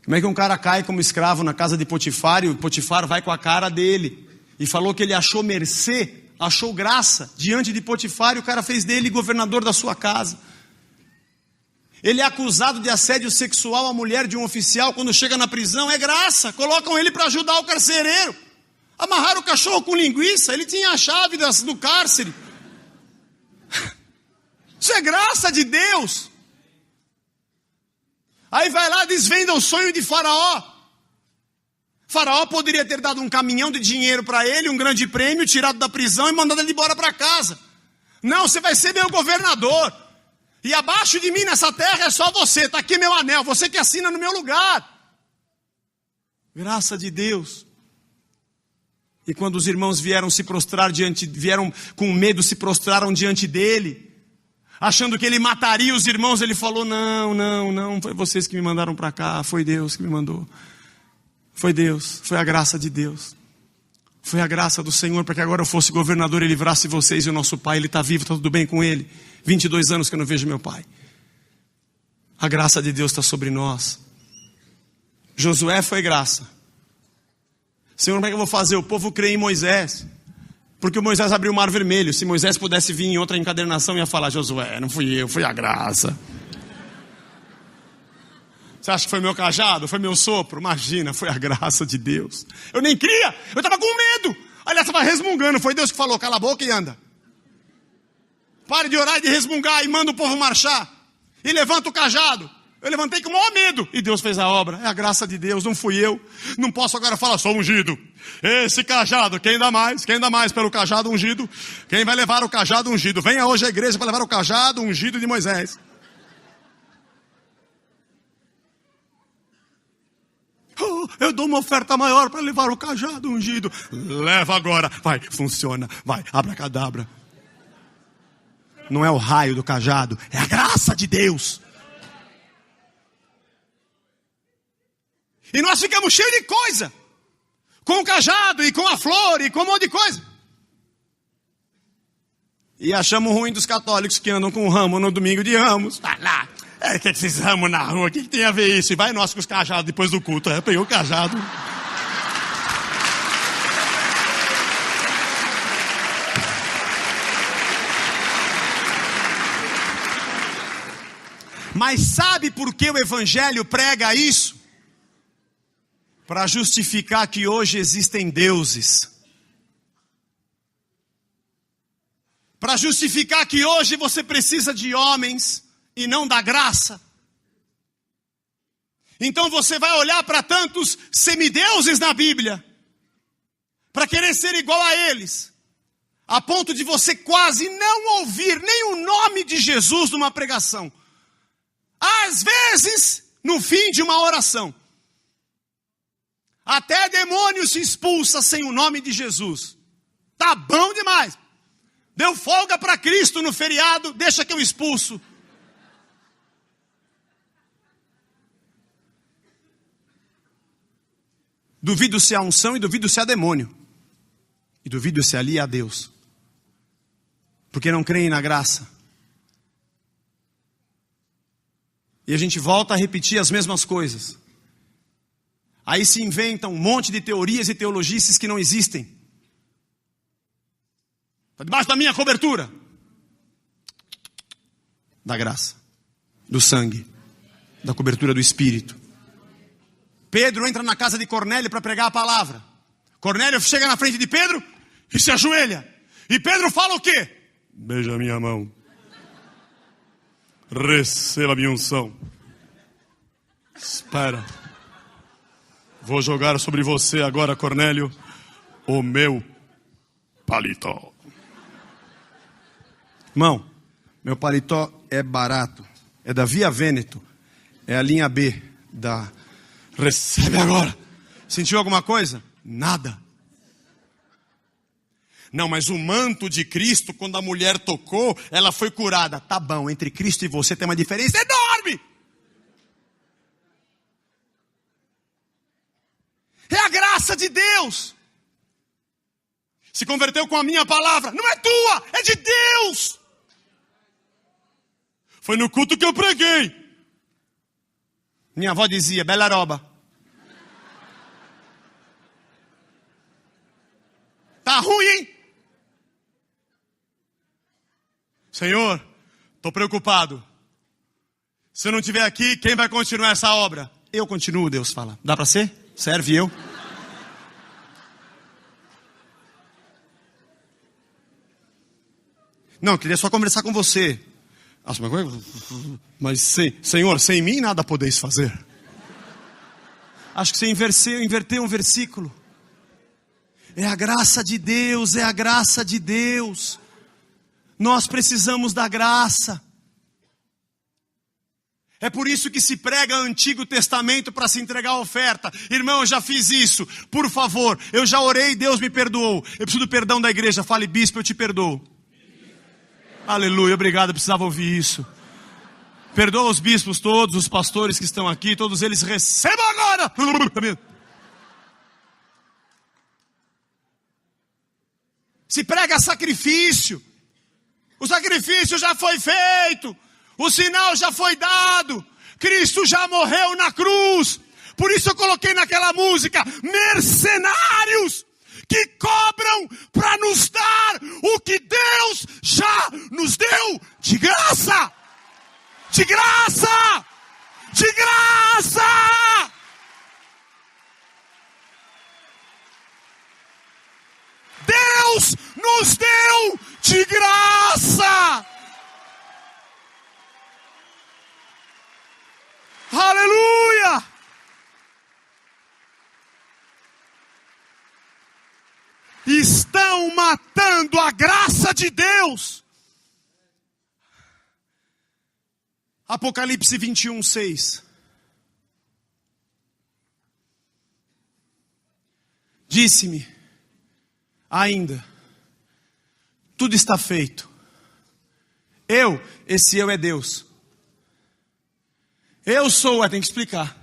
Como é que um cara cai como escravo na casa de Potifar, e o Potifar vai com a cara dele, e falou que ele achou mercê, achou graça diante de Potifar, e o cara fez dele governador da sua casa. Ele é acusado de assédio sexual à mulher de um oficial, quando chega na prisão, é graça, colocam ele para ajudar o carcereiro. Amarraram o cachorro com linguiça, ele tinha a chave do cárcere. Isso é graça de Deus. Aí vai lá, desvenda o sonho de Faraó. Faraó poderia ter dado um caminhão de dinheiro para ele, um grande prêmio, tirado da prisão e mandado ele embora para casa. Não, você vai ser meu governador. E abaixo de mim nessa terra é só você, está aqui meu anel, você que assina no meu lugar. Graça de Deus. E quando os irmãos vieram com medo, se prostraram diante dele, achando que ele mataria os irmãos, ele falou, não, foi vocês que me mandaram para cá, foi Deus que me mandou. Foi Deus, foi a graça de Deus. Foi a graça do Senhor para que agora eu fosse governador e livrasse vocês e o nosso pai, ele está vivo, está tudo bem com ele. 22 anos que eu não vejo meu pai. A graça de Deus está sobre nós. Josué foi graça. Senhor, como é que eu vou fazer? O povo crê em Moisés. Porque o Moisés abriu o mar vermelho. Se Moisés pudesse vir em outra encadernação, ia falar, Josué, não fui eu, foi a graça. Você acha que foi meu cajado? Foi meu sopro? Imagina, foi a graça de Deus. Eu nem cria, eu estava com medo. Aliás, estava resmungando, foi Deus que falou, cala a boca e anda. Pare de orar e de resmungar e manda o povo marchar. E levanta o cajado. Eu levantei com o maior medo. E Deus fez a obra. É a graça de Deus, não fui eu. Não posso agora falar, sou ungido. Esse cajado, quem dá mais? Quem dá mais pelo cajado ungido? Quem vai levar o cajado ungido? Venha hoje à igreja para levar o cajado ungido de Moisés. Oh, eu dou uma oferta maior para levar o cajado ungido. Leva agora. Vai, funciona. Vai, abracadabra. Não é o raio do cajado, é a graça de Deus. E nós ficamos cheios de coisa. Com o cajado, e com a flor, e com um monte de coisa. E achamos ruim dos católicos que andam com o ramo no domingo de Ramos. Vai lá, que esses ramos na rua, o que tem a ver isso? E vai nós com os cajados depois do culto. Pegou o cajado. Mas sabe por que o Evangelho prega isso? Para justificar que hoje existem deuses. Para justificar que hoje você precisa de homens e não da graça. Então você vai olhar para tantos semideuses na Bíblia, para querer ser igual a eles. a ponto de você quase não ouvir nem o nome de Jesus numa pregação. Às vezes, no fim de uma oração. Até demônio se expulsa sem o nome de Jesus. Tá bom demais. Deu folga para Cristo no feriado, deixa que eu expulso. Duvido se há unção e duvido se há demônio. E duvido se ali há Deus. Porque não creem na graça. E a gente volta a repetir as mesmas coisas. Aí se inventam um monte de teorias e teologices que não existem. Está debaixo da minha cobertura. Da graça. Do sangue. Da cobertura do Espírito. Pedro entra na casa de Cornélio para pregar a palavra. Cornélio chega na frente de Pedro e se ajoelha. E Pedro fala o quê? Beija minha mão. Receba minha unção. Espera. Vou jogar sobre você agora, Cornélio, o meu paletó. Irmão, meu paletó é barato. É da Via Vêneto. É a linha B da... Recebe agora. Sentiu alguma coisa? Nada. Não, mas o manto de Cristo, quando a mulher tocou, ela foi curada. Tá bom, entre Cristo e você tem uma diferença enorme. É a graça de Deus. Se converteu com a minha palavra. Não é tua, é de Deus. Foi no culto que eu preguei. Minha avó dizia, bela roba. Tá ruim, hein? Senhor, estou preocupado. Se eu não estiver aqui, quem vai continuar essa obra? Eu continuo, Deus fala. Dá para ser? Serve eu? Não, eu queria só conversar com você. Mas Senhor, sem mim nada podeis fazer. Acho que você inverteu um versículo. É a graça de Deus, é a graça de Deus. Nós precisamos da graça. É por isso que se prega Antigo Testamento para se entregar a oferta. Irmão, eu já fiz isso. Por favor, eu já orei e Deus me perdoou. Eu preciso do perdão da igreja. Fale, bispo, eu te perdoo. Aleluia, obrigado, eu precisava ouvir isso. Perdoa os bispos todos, os pastores que estão aqui, todos eles recebam agora. Se prega sacrifício. O sacrifício já foi feito. O sinal já foi dado. Cristo já morreu na cruz. Por isso eu coloquei naquela música, mercenários que cobram para nos dar o que Deus já nos deu de graça. De graça! De graça! Deus nos deu de graça! Aleluia! Estão matando a graça de Deus. Apocalipse 21:6. Disse-me, ainda, tudo está feito. Esse eu é Deus. Eu sou, tem que explicar.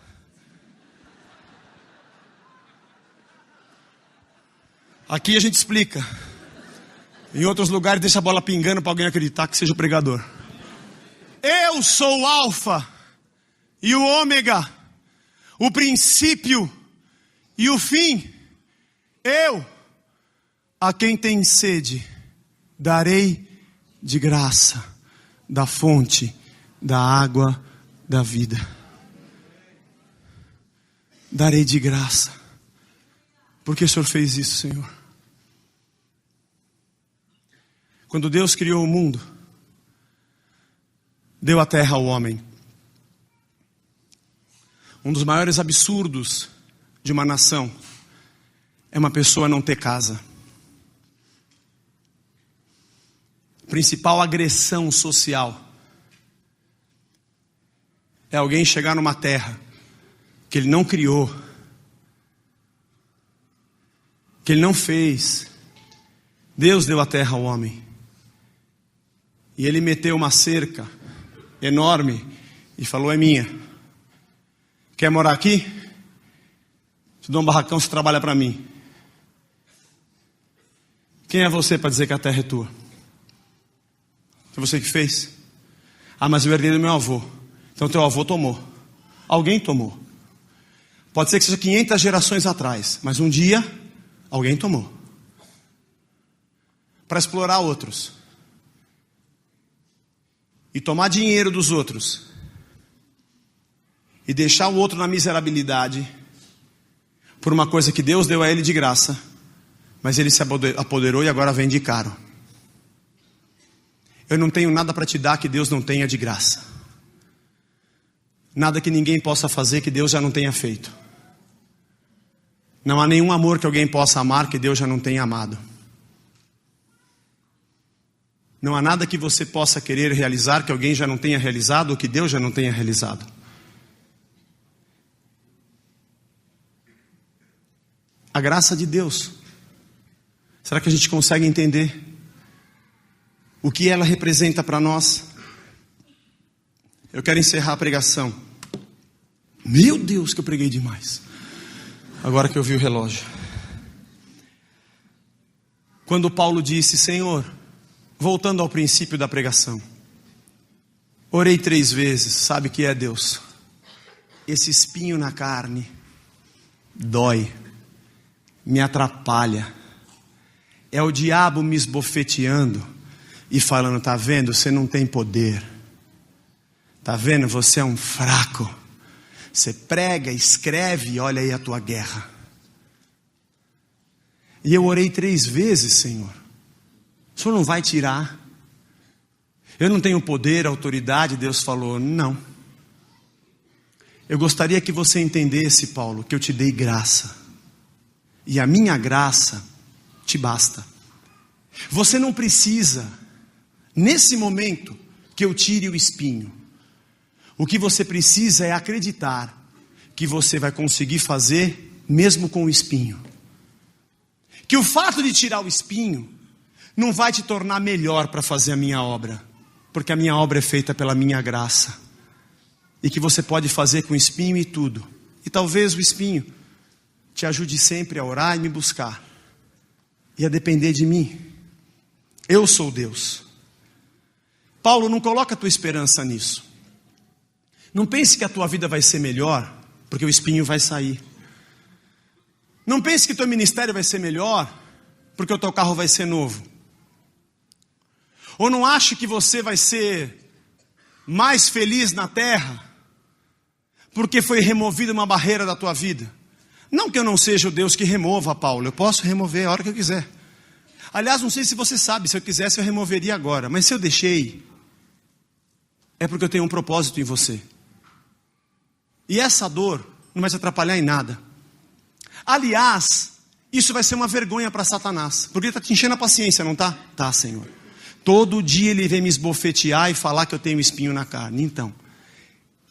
Aqui a gente explica. Em outros lugares deixa a bola pingando para alguém acreditar que seja o pregador. Eu sou o Alfa e o Ômega, o princípio e o fim. Eu, a quem tem sede, darei de graça da fonte da água da vida. Darei de graça. Por que o Senhor fez isso, Senhor? Quando Deus criou o mundo, deu a terra ao homem. Um dos maiores absurdos de uma nação é uma pessoa não ter casa. principal agressão social é alguém chegar numa terra que ele não criou, que ele não fez. Deus deu a terra ao homem. E ele meteu uma cerca enorme e falou: é minha. Quer morar aqui? Te dou um barracão, você trabalha para mim. Quem é você para dizer que a terra é tua? Foi você que fez? Ah, mas eu herdei do meu avô. Então teu avô tomou. Alguém tomou. Pode ser que seja 500 gerações atrás, mas um dia alguém tomou. Para explorar outros. E tomar dinheiro dos outros. E deixar o outro na miserabilidade. Por uma coisa que Deus deu a ele de graça. Mas ele se apoderou e agora vende caro. Eu não tenho nada para te dar que Deus não tenha de graça. Nada que ninguém possa fazer que Deus já não tenha feito. Não há nenhum amor que alguém possa amar que Deus já não tenha amado. Não há nada que você possa querer realizar que alguém já não tenha realizado ou que Deus já não tenha realizado. A graça de Deus. Será que a gente consegue entender o que ela representa para nós? Eu quero encerrar a pregação. Meu Deus, que eu preguei demais. Agora que eu vi o relógio. Quando Paulo disse: Senhor, voltando ao princípio da pregação, orei 3 vezes. Sabe o que é, Deus? Esse espinho na carne dói, me atrapalha. É o diabo me esbofeteando e falando: tá vendo, você não tem poder. Tá vendo, você é um fraco. Você prega, escreve e olha aí a tua guerra. E eu orei 3 vezes, Senhor. O Senhor não vai tirar? Eu não tenho poder, autoridade? Deus falou: não. Eu gostaria que você entendesse, Paulo, que eu te dei graça. E a minha graça te basta. Você não precisa, nesse momento, que eu tire o espinho. O que você precisa é acreditar que você vai conseguir fazer mesmo com o espinho. Que o fato de tirar o espinho não vai te tornar melhor para fazer a minha obra. Porque a minha obra é feita pela minha graça. E que você pode fazer com o espinho e tudo. E talvez o espinho te ajude sempre a orar e me buscar. E a depender de mim. Eu sou Deus. Paulo, não coloca a tua esperança nisso. Não pense que a tua vida vai ser melhor, porque o espinho vai sair. Não pense que teu ministério vai ser melhor, porque o teu carro vai ser novo. Ou não ache que você vai ser mais feliz na terra, porque foi removida uma barreira da tua vida. Não que eu não seja o Deus que remova, Paulo. Eu posso remover a hora que eu quiser. Aliás, não sei se você sabe, se eu quisesse eu removeria agora. Mas se eu deixei, é porque eu tenho um propósito em você. E essa dor não vai te atrapalhar em nada. Aliás, isso vai ser uma vergonha para Satanás. Porque ele está te enchendo a paciência, não está? Tá, Senhor. Todo dia ele vem me esbofetear e falar que eu tenho espinho na carne. Então,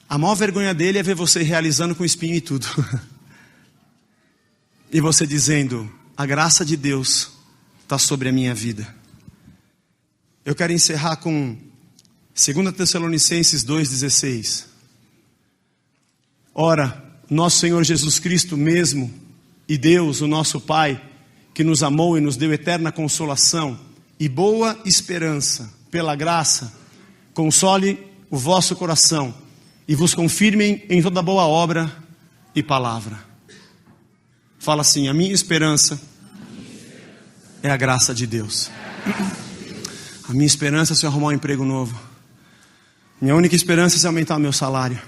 a maior vergonha dele é ver você realizando com espinho e tudo. E você dizendo: a graça de Deus está sobre a minha vida. Eu quero encerrar com 2 Tessalonicenses 2,16. Ora, nosso Senhor Jesus Cristo mesmo, e Deus, o nosso Pai, que nos amou e nos deu eterna consolação e boa esperança, pela graça, console o vosso coração e vos confirmem em toda boa obra e palavra. Fala assim: a minha esperança é a graça de Deus. A minha esperança é se eu arrumar um emprego novo. Minha única esperança é se aumentar o meu salário.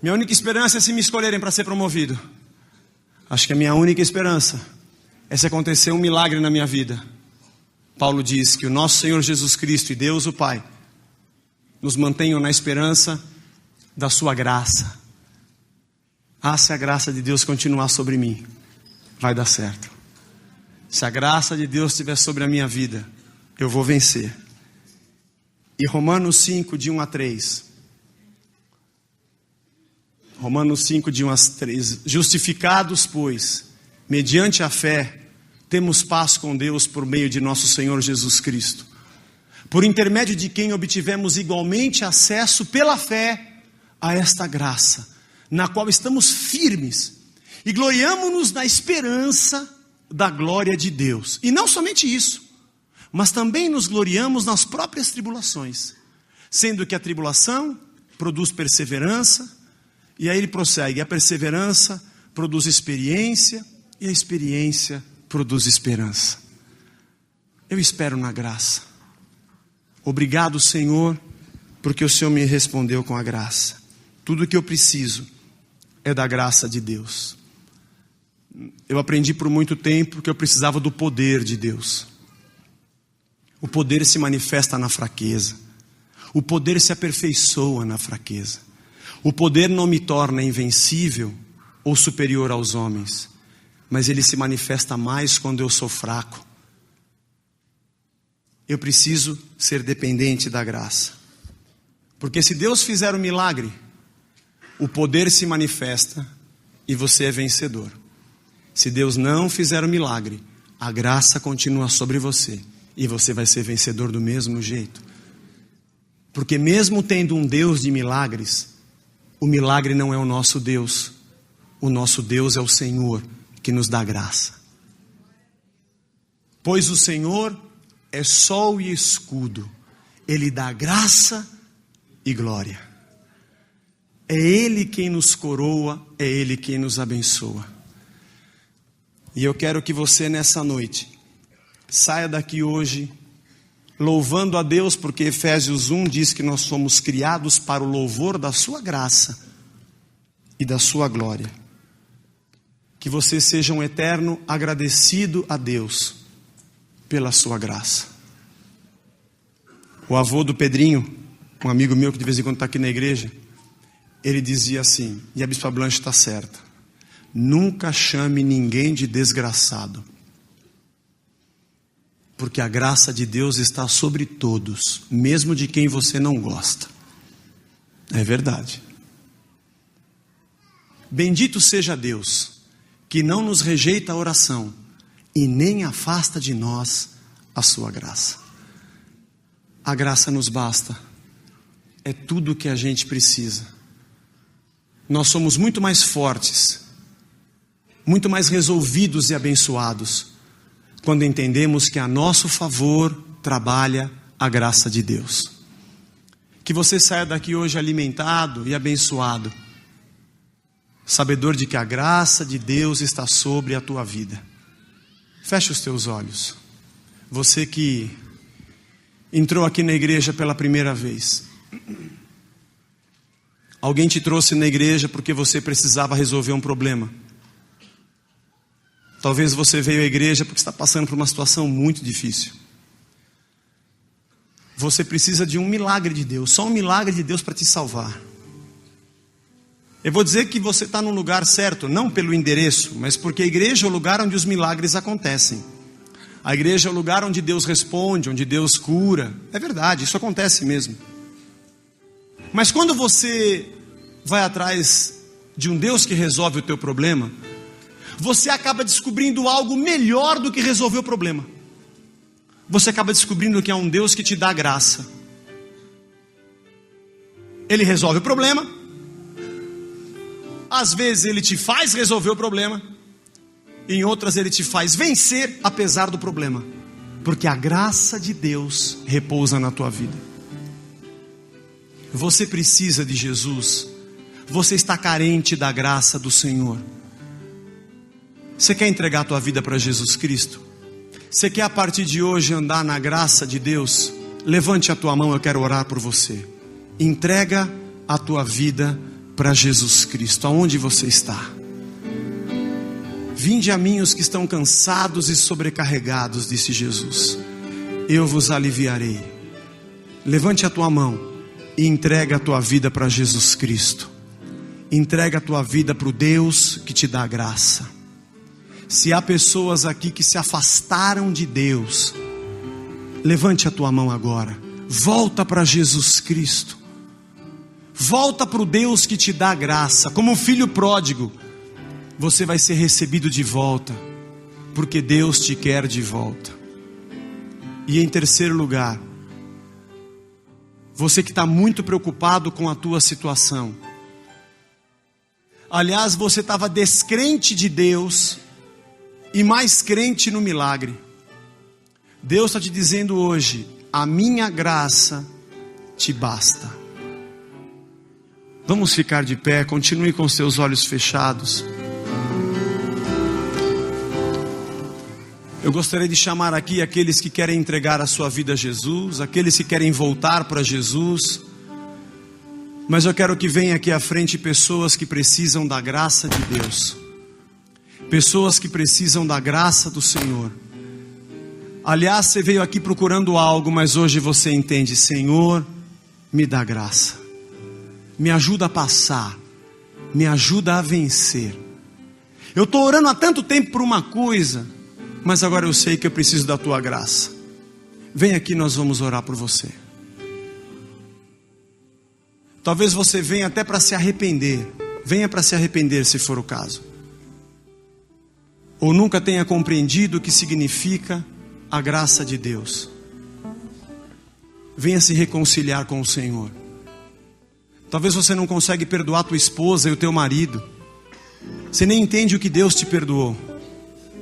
Minha única esperança é se me escolherem para ser promovido. Acho que a minha única esperança é se acontecer um milagre na minha vida. Paulo diz que o nosso Senhor Jesus Cristo e Deus o Pai nos mantenham na esperança da sua graça. Ah, se a graça de Deus continuar sobre mim, vai dar certo. Se a graça de Deus estiver sobre a minha vida, eu vou vencer. E Romanos 5, de 1 a 3. Romanos 5, de 1 a 3. Justificados, pois, mediante a fé, temos paz com Deus por meio de nosso Senhor Jesus Cristo, por intermédio de quem obtivemos igualmente acesso pela fé a esta graça, na qual estamos firmes e gloriamo-nos na esperança da glória de Deus. E não somente isso, mas também nos gloriamos nas próprias tribulações, sendo que a tribulação produz perseverança, e aí ele prossegue, a perseverança produz experiência, e a experiência produz esperança. Eu espero na graça. Obrigado, Senhor, porque o Senhor me respondeu com a graça. Tudo o que eu preciso é da graça de Deus. Eu aprendi por muito tempo que eu precisava do poder de Deus. O poder se manifesta na fraqueza. O poder se aperfeiçoa na fraqueza. O poder não me torna invencível ou superior aos homens, mas ele se manifesta mais quando eu sou fraco. Eu preciso ser dependente da graça. Porque se Deus fizer um milagre, o poder se manifesta e você é vencedor. Se Deus não fizer um milagre, a graça continua sobre você e você vai ser vencedor do mesmo jeito. Porque mesmo tendo um Deus de milagres, o milagre não é o nosso Deus. O nosso Deus é o Senhor que nos dá graça. Pois o Senhor é sol e escudo, Ele dá graça e glória. É Ele quem nos coroa, é Ele quem nos abençoa. E eu quero que você nessa noite saia daqui hoje louvando a Deus, porque Efésios 1 diz que nós somos criados para o louvor da sua graça e da sua glória. Que você seja um eterno agradecido a Deus pela sua graça. O avô do Pedrinho, um amigo meu que de vez em quando está aqui na igreja, ele dizia assim, e a Bispa Blanche está certa: nunca chame ninguém de desgraçado, porque a graça de Deus está sobre todos, mesmo de quem você não gosta. É verdade. Bendito seja Deus, que não nos rejeita a oração e nem afasta de nós a sua graça. A graça nos basta, é tudo o que a gente precisa. Nós somos muito mais fortes, muito mais resolvidos e abençoados, quando entendemos que a nosso favor trabalha a graça de Deus. Que você saia daqui hoje alimentado e abençoado, sabedor de que a graça de Deus está sobre a tua vida. Feche os teus olhos. Você que entrou aqui na igreja pela primeira vez. Alguém te trouxe na igreja porque você precisava resolver um problema. Talvez você veio à igreja porque está passando por uma situação muito difícil. Você precisa de um milagre de Deus, só um milagre de Deus para te salvar. Eu vou dizer que você está no lugar certo, não pelo endereço, mas porque a igreja é o lugar onde os milagres acontecem. A igreja é o lugar onde Deus responde, onde Deus cura. É verdade, isso acontece mesmo. Mas quando você vai atrás de um Deus que resolve o teu problema, você acaba descobrindo algo melhor do que resolver o problema. Você acaba descobrindo que é um Deus que te dá graça. Ele resolve o problema. Às vezes ele te faz resolver o problema. Em outras ele te faz vencer apesar do problema. Porque a graça de Deus repousa na tua vida. Você precisa de Jesus. Você está carente da graça do Senhor. Você quer entregar a tua vida para Jesus Cristo? Você quer a partir de hoje andar na graça de Deus? Levante a tua mão, eu quero orar por você. Entrega a tua vida para Jesus Cristo, aonde você está. Vinde a mim os que estão cansados e sobrecarregados, disse Jesus. Eu vos aliviarei. Levante a tua mão e entrega a tua vida para Jesus Cristo. Entrega a tua vida para o Deus que te dá graça. Se há pessoas aqui que se afastaram de Deus, levante a tua mão agora. Volta para Jesus Cristo. Volta para o Deus que te dá graça. Como um filho pródigo, você vai ser recebido de volta, porque Deus te quer de volta. E em terceiro lugar, você que está muito preocupado com a tua situação. Aliás, você estava descrente de Deus e mais crente no milagre. Deus está te dizendo hoje: a minha graça te basta. Vamos ficar de pé, continue com seus olhos fechados. Eu gostaria de chamar aqui aqueles que querem entregar a sua vida a Jesus, aqueles que querem voltar para Jesus. Mas eu quero que venha aqui à frente pessoas que precisam da graça de Deus. Pessoas que precisam da graça do Senhor. Aliás, você veio aqui procurando algo, mas hoje você entende: Senhor, me dá graça. Me ajuda a passar. Me ajuda a vencer. Eu estou orando há tanto tempo por uma coisa, mas agora eu sei que eu preciso da tua graça. Vem aqui, nós vamos orar por você. Talvez você venha até para se arrepender. Venha para se arrepender, se for o caso. Ou nunca tenha compreendido o que significa a graça de Deus. Venha se reconciliar com o Senhor. Talvez você não consegue perdoar tua esposa e o teu marido. Você nem entende o que Deus te perdoou.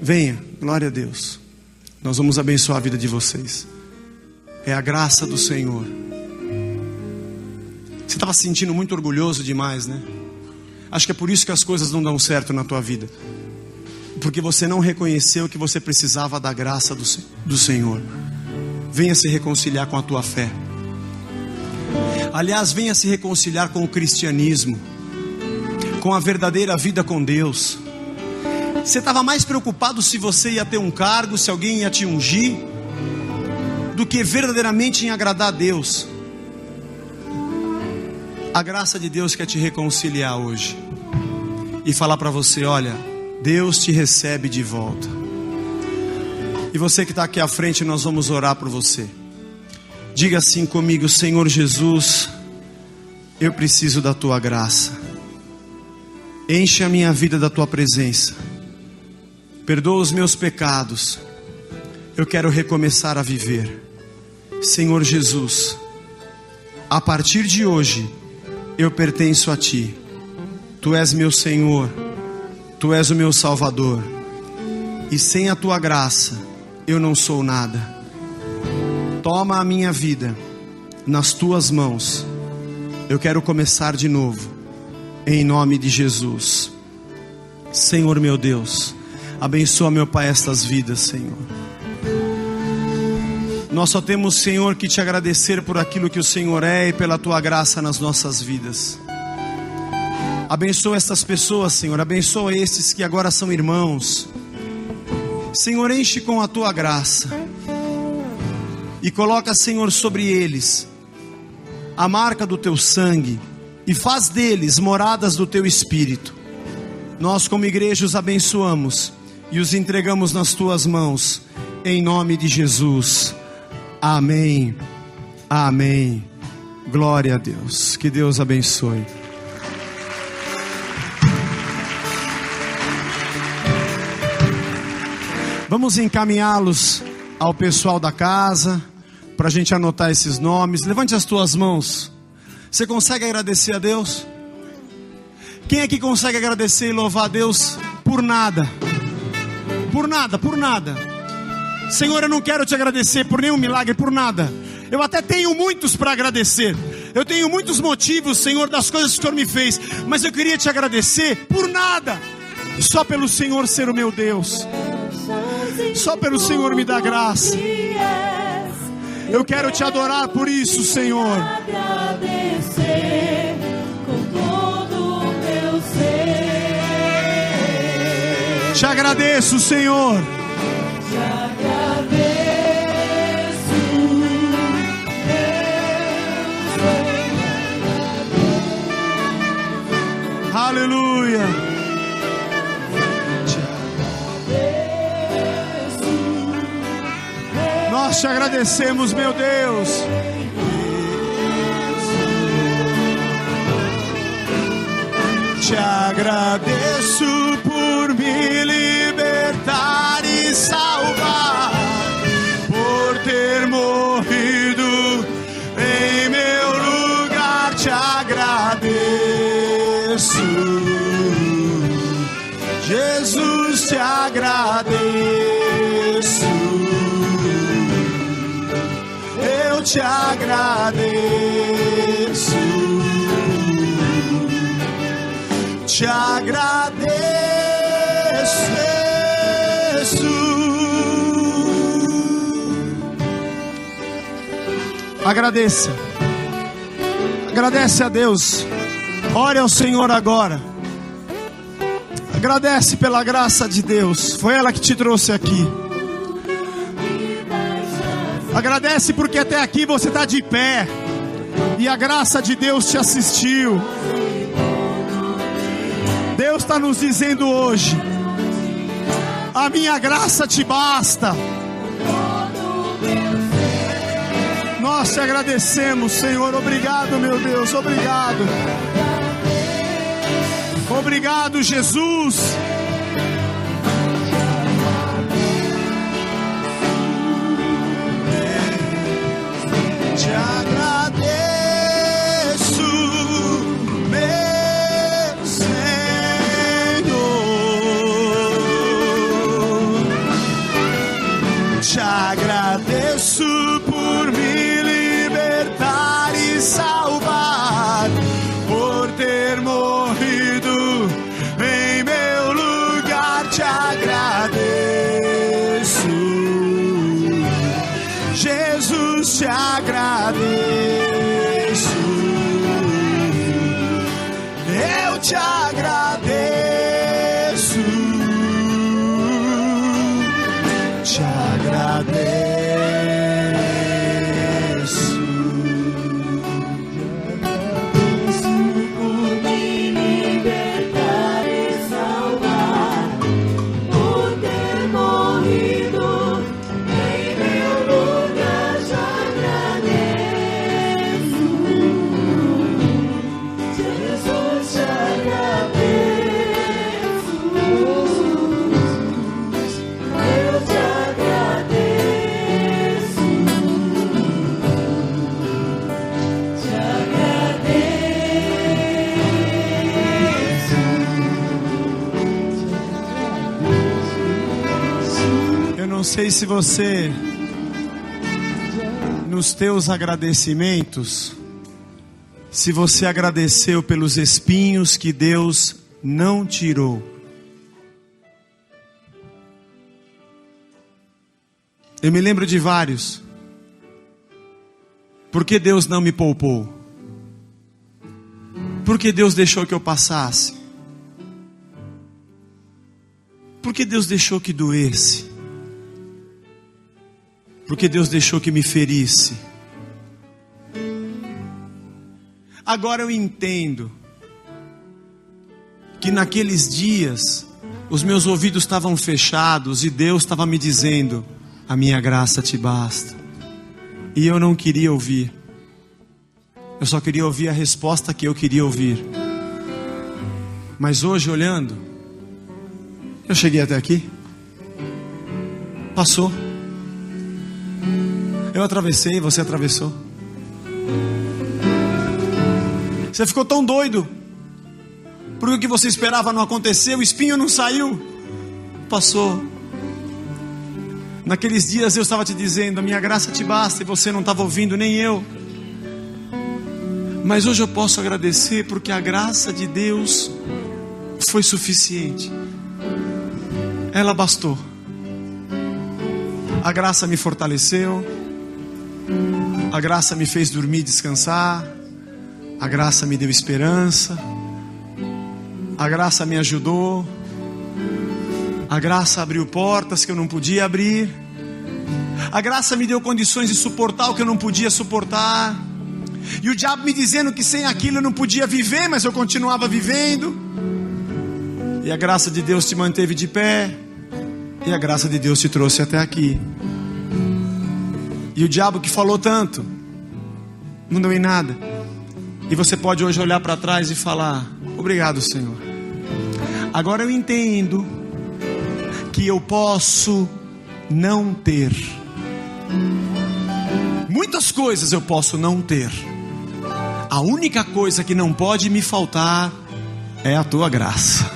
Venha, glória a Deus. Nós vamos abençoar a vida de vocês. É a graça do Senhor. Você estava se sentindo muito orgulhoso demais, né? Acho que é por isso que as coisas não dão certo na tua vida. Porque você não reconheceu que você precisava da graça do Senhor. Venha se reconciliar com a tua fé. Aliás, venha se reconciliar com o cristianismo, com a verdadeira vida com Deus. Você estava mais preocupado se você ia ter um cargo, se alguém ia te ungir, do que verdadeiramente em agradar a Deus. A graça de Deus quer te reconciliar hoje e falar para você: olha, Deus te recebe de volta. E você que está aqui à frente, nós vamos orar por você. Diga assim comigo: Senhor Jesus, eu preciso da tua graça. Enche a minha vida da tua presença. Perdoa os meus pecados. Eu quero recomeçar a viver. Senhor Jesus, a partir de hoje eu pertenço a ti. Tu és meu Senhor. Tu és o meu Salvador. E sem a tua graça eu não sou nada. Toma a minha vida nas tuas mãos. Eu quero começar de novo, em nome de Jesus. Senhor meu Deus, abençoa, meu Pai, estas vidas, Senhor. Nós só temos, Senhor, que te agradecer por aquilo que o Senhor é e pela tua graça nas nossas vidas. Abençoa estas pessoas, Senhor. Abençoa estes que agora são irmãos. Senhor, enche com a tua graça e coloca, Senhor, sobre eles a marca do teu sangue e faz deles moradas do teu Espírito. Nós como igreja os abençoamos e os entregamos nas tuas mãos, em nome de Jesus. Amém. Amém. Glória a Deus. Que Deus abençoe. Vamos encaminhá-los ao pessoal da casa, para a gente anotar esses nomes. Levante as tuas mãos. Você consegue agradecer a Deus? Quem aqui consegue agradecer e louvar a Deus por nada? Por nada, por nada. Senhor, eu não quero te agradecer por nenhum milagre, por nada. Eu até tenho muitos para agradecer. Eu tenho muitos motivos, Senhor, das coisas que o Senhor me fez. Mas eu queria te agradecer por nada. Só pelo Senhor ser o meu Deus. Só pelo Senhor me dar graça. Eu quero te adorar por isso, Senhor. Agradecer com todo o meu ser. Te agradeço, Senhor. Te agradeço, Deus. Aleluia. Nós te agradecemos, meu Deus. te agradeço por me libertar e salvar, por ter morrido em meu lugar. Te agradeço, Jesus, te agradeço. Eu te agradeço, te agradeço. Agradeça, agradece a Deus. Ore ao Senhor agora. Agradece pela graça de Deus. Foi ela que te trouxe aqui. Agradece porque até aqui você está de pé e a graça de Deus te assistiu. Deus está nos dizendo hoje: a minha graça te basta. Nós te agradecemos, Senhor. Obrigado, meu Deus, obrigado. Obrigado, Jesus. Te agradeço, meu Senhor. Te agradeço por me libertar e salvar, por ter morrido em meu lugar. Te agradeço, Jesus, te agradeço. Eu te agradeço, te agradeço. Por me libertar e salvar, por ter morrido em meu lugar. Te agradeço, Jesus, te agradeço. Eu te agradeço, te agradeço. Eu não sei se você, nos teus agradecimentos, se você agradeceu pelos espinhos que Deus não tirou. Eu me lembro de vários. Por que Deus não me poupou? Por que Deus deixou que eu passasse? Por que Deus deixou que doesse? Por que Deus deixou que me ferisse? Agora eu entendo que naqueles dias os meus ouvidos estavam fechados e Deus estava me dizendo: a minha graça te basta. E eu não queria ouvir. Eu só queria ouvir a resposta que eu queria ouvir. Mas hoje, olhando, eu cheguei até aqui. Passou. Eu atravessei, você atravessou. Você ficou tão doido porque o que você esperava não aconteceu, o espinho não saiu. Passou. Naqueles dias eu estava te dizendo: a minha graça te basta, e você não estava ouvindo, nem eu. Mas hoje eu posso agradecer porque a graça de Deus foi suficiente. Ela bastou. A graça me fortaleceu. A graça me fez dormir e descansar. A graça me deu esperança. A graça me ajudou. A graça abriu portas que eu não podia abrir. A graça me deu condições de suportar o que eu não podia suportar. E o diabo me dizendo que sem aquilo eu não podia viver, mas eu continuava vivendo. E a graça de Deus te manteve de pé. E a graça de Deus te trouxe até aqui. E o diabo que falou tanto não deu em nada. E você pode hoje olhar para trás e falar: Obrigado, Senhor. Agora eu entendo que eu posso não ter. Muitas coisas eu posso não ter. A única coisa que não pode me faltar é a tua graça.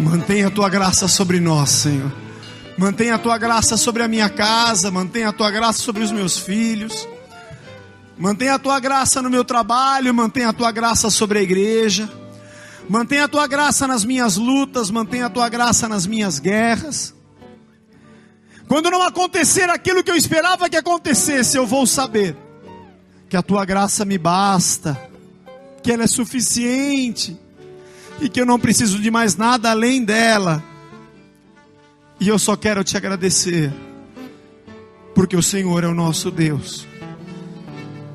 Mantenha a tua graça sobre nós, Senhor. Mantenha a tua graça sobre a minha casa. Mantenha a tua graça sobre os meus filhos. Mantenha a tua graça no meu trabalho. Mantenha a tua graça sobre a igreja. Mantenha a tua graça nas minhas lutas. Mantenha a tua graça nas minhas guerras. Quando não acontecer aquilo que eu esperava que acontecesse, eu vou saber que a tua graça me basta, que ela é suficiente e que eu não preciso de mais nada além dela. E eu só quero te agradecer, porque o Senhor é o nosso Deus,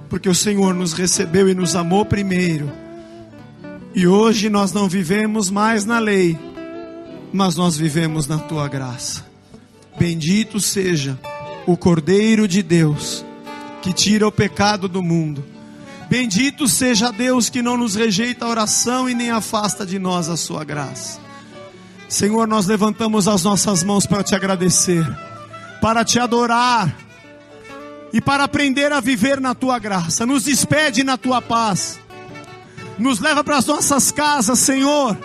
porque o Senhor nos recebeu e nos amou primeiro. E hoje nós não vivemos mais na lei, mas nós vivemos na tua graça. Bendito seja o Cordeiro de Deus, que tira o pecado do mundo. Bendito seja Deus que não nos rejeita a oração e nem afasta de nós a sua graça. Senhor, nós levantamos as nossas mãos para te agradecer, para te adorar e para aprender a viver na tua graça. Nos despede na tua paz. Nos leva para as nossas casas, Senhor,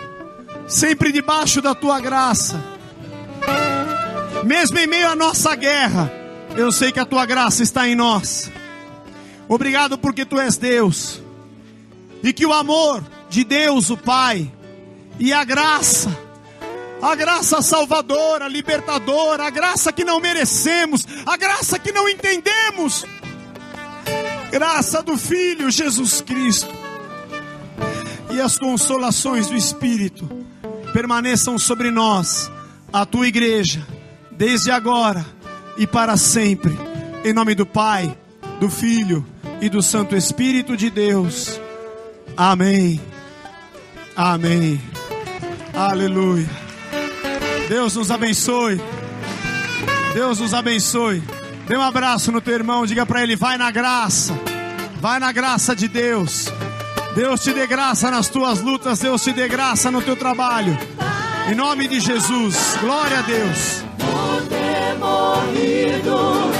sempre debaixo da tua graça. Mesmo em meio à nossa guerra, eu sei que a tua graça está em nós. Obrigado porque tu és Deus. E que o amor de Deus, o Pai, e a graça salvadora, libertadora, a graça que não merecemos, a graça que não entendemos, graça do Filho Jesus Cristo, e as consolações do Espírito permaneçam sobre nós, a tua igreja, desde agora e para sempre, em nome do Pai, do Filho e do Santo Espírito de Deus. Amém. Amém. Aleluia. Deus nos abençoe. Deus nos abençoe. Dê um abraço no teu irmão, diga para ele: vai na graça. Vai na graça de Deus. Deus te dê graça nas tuas lutas, Deus te dê graça no teu trabalho. Em nome de Jesus. Glória a Deus. Por ter morrido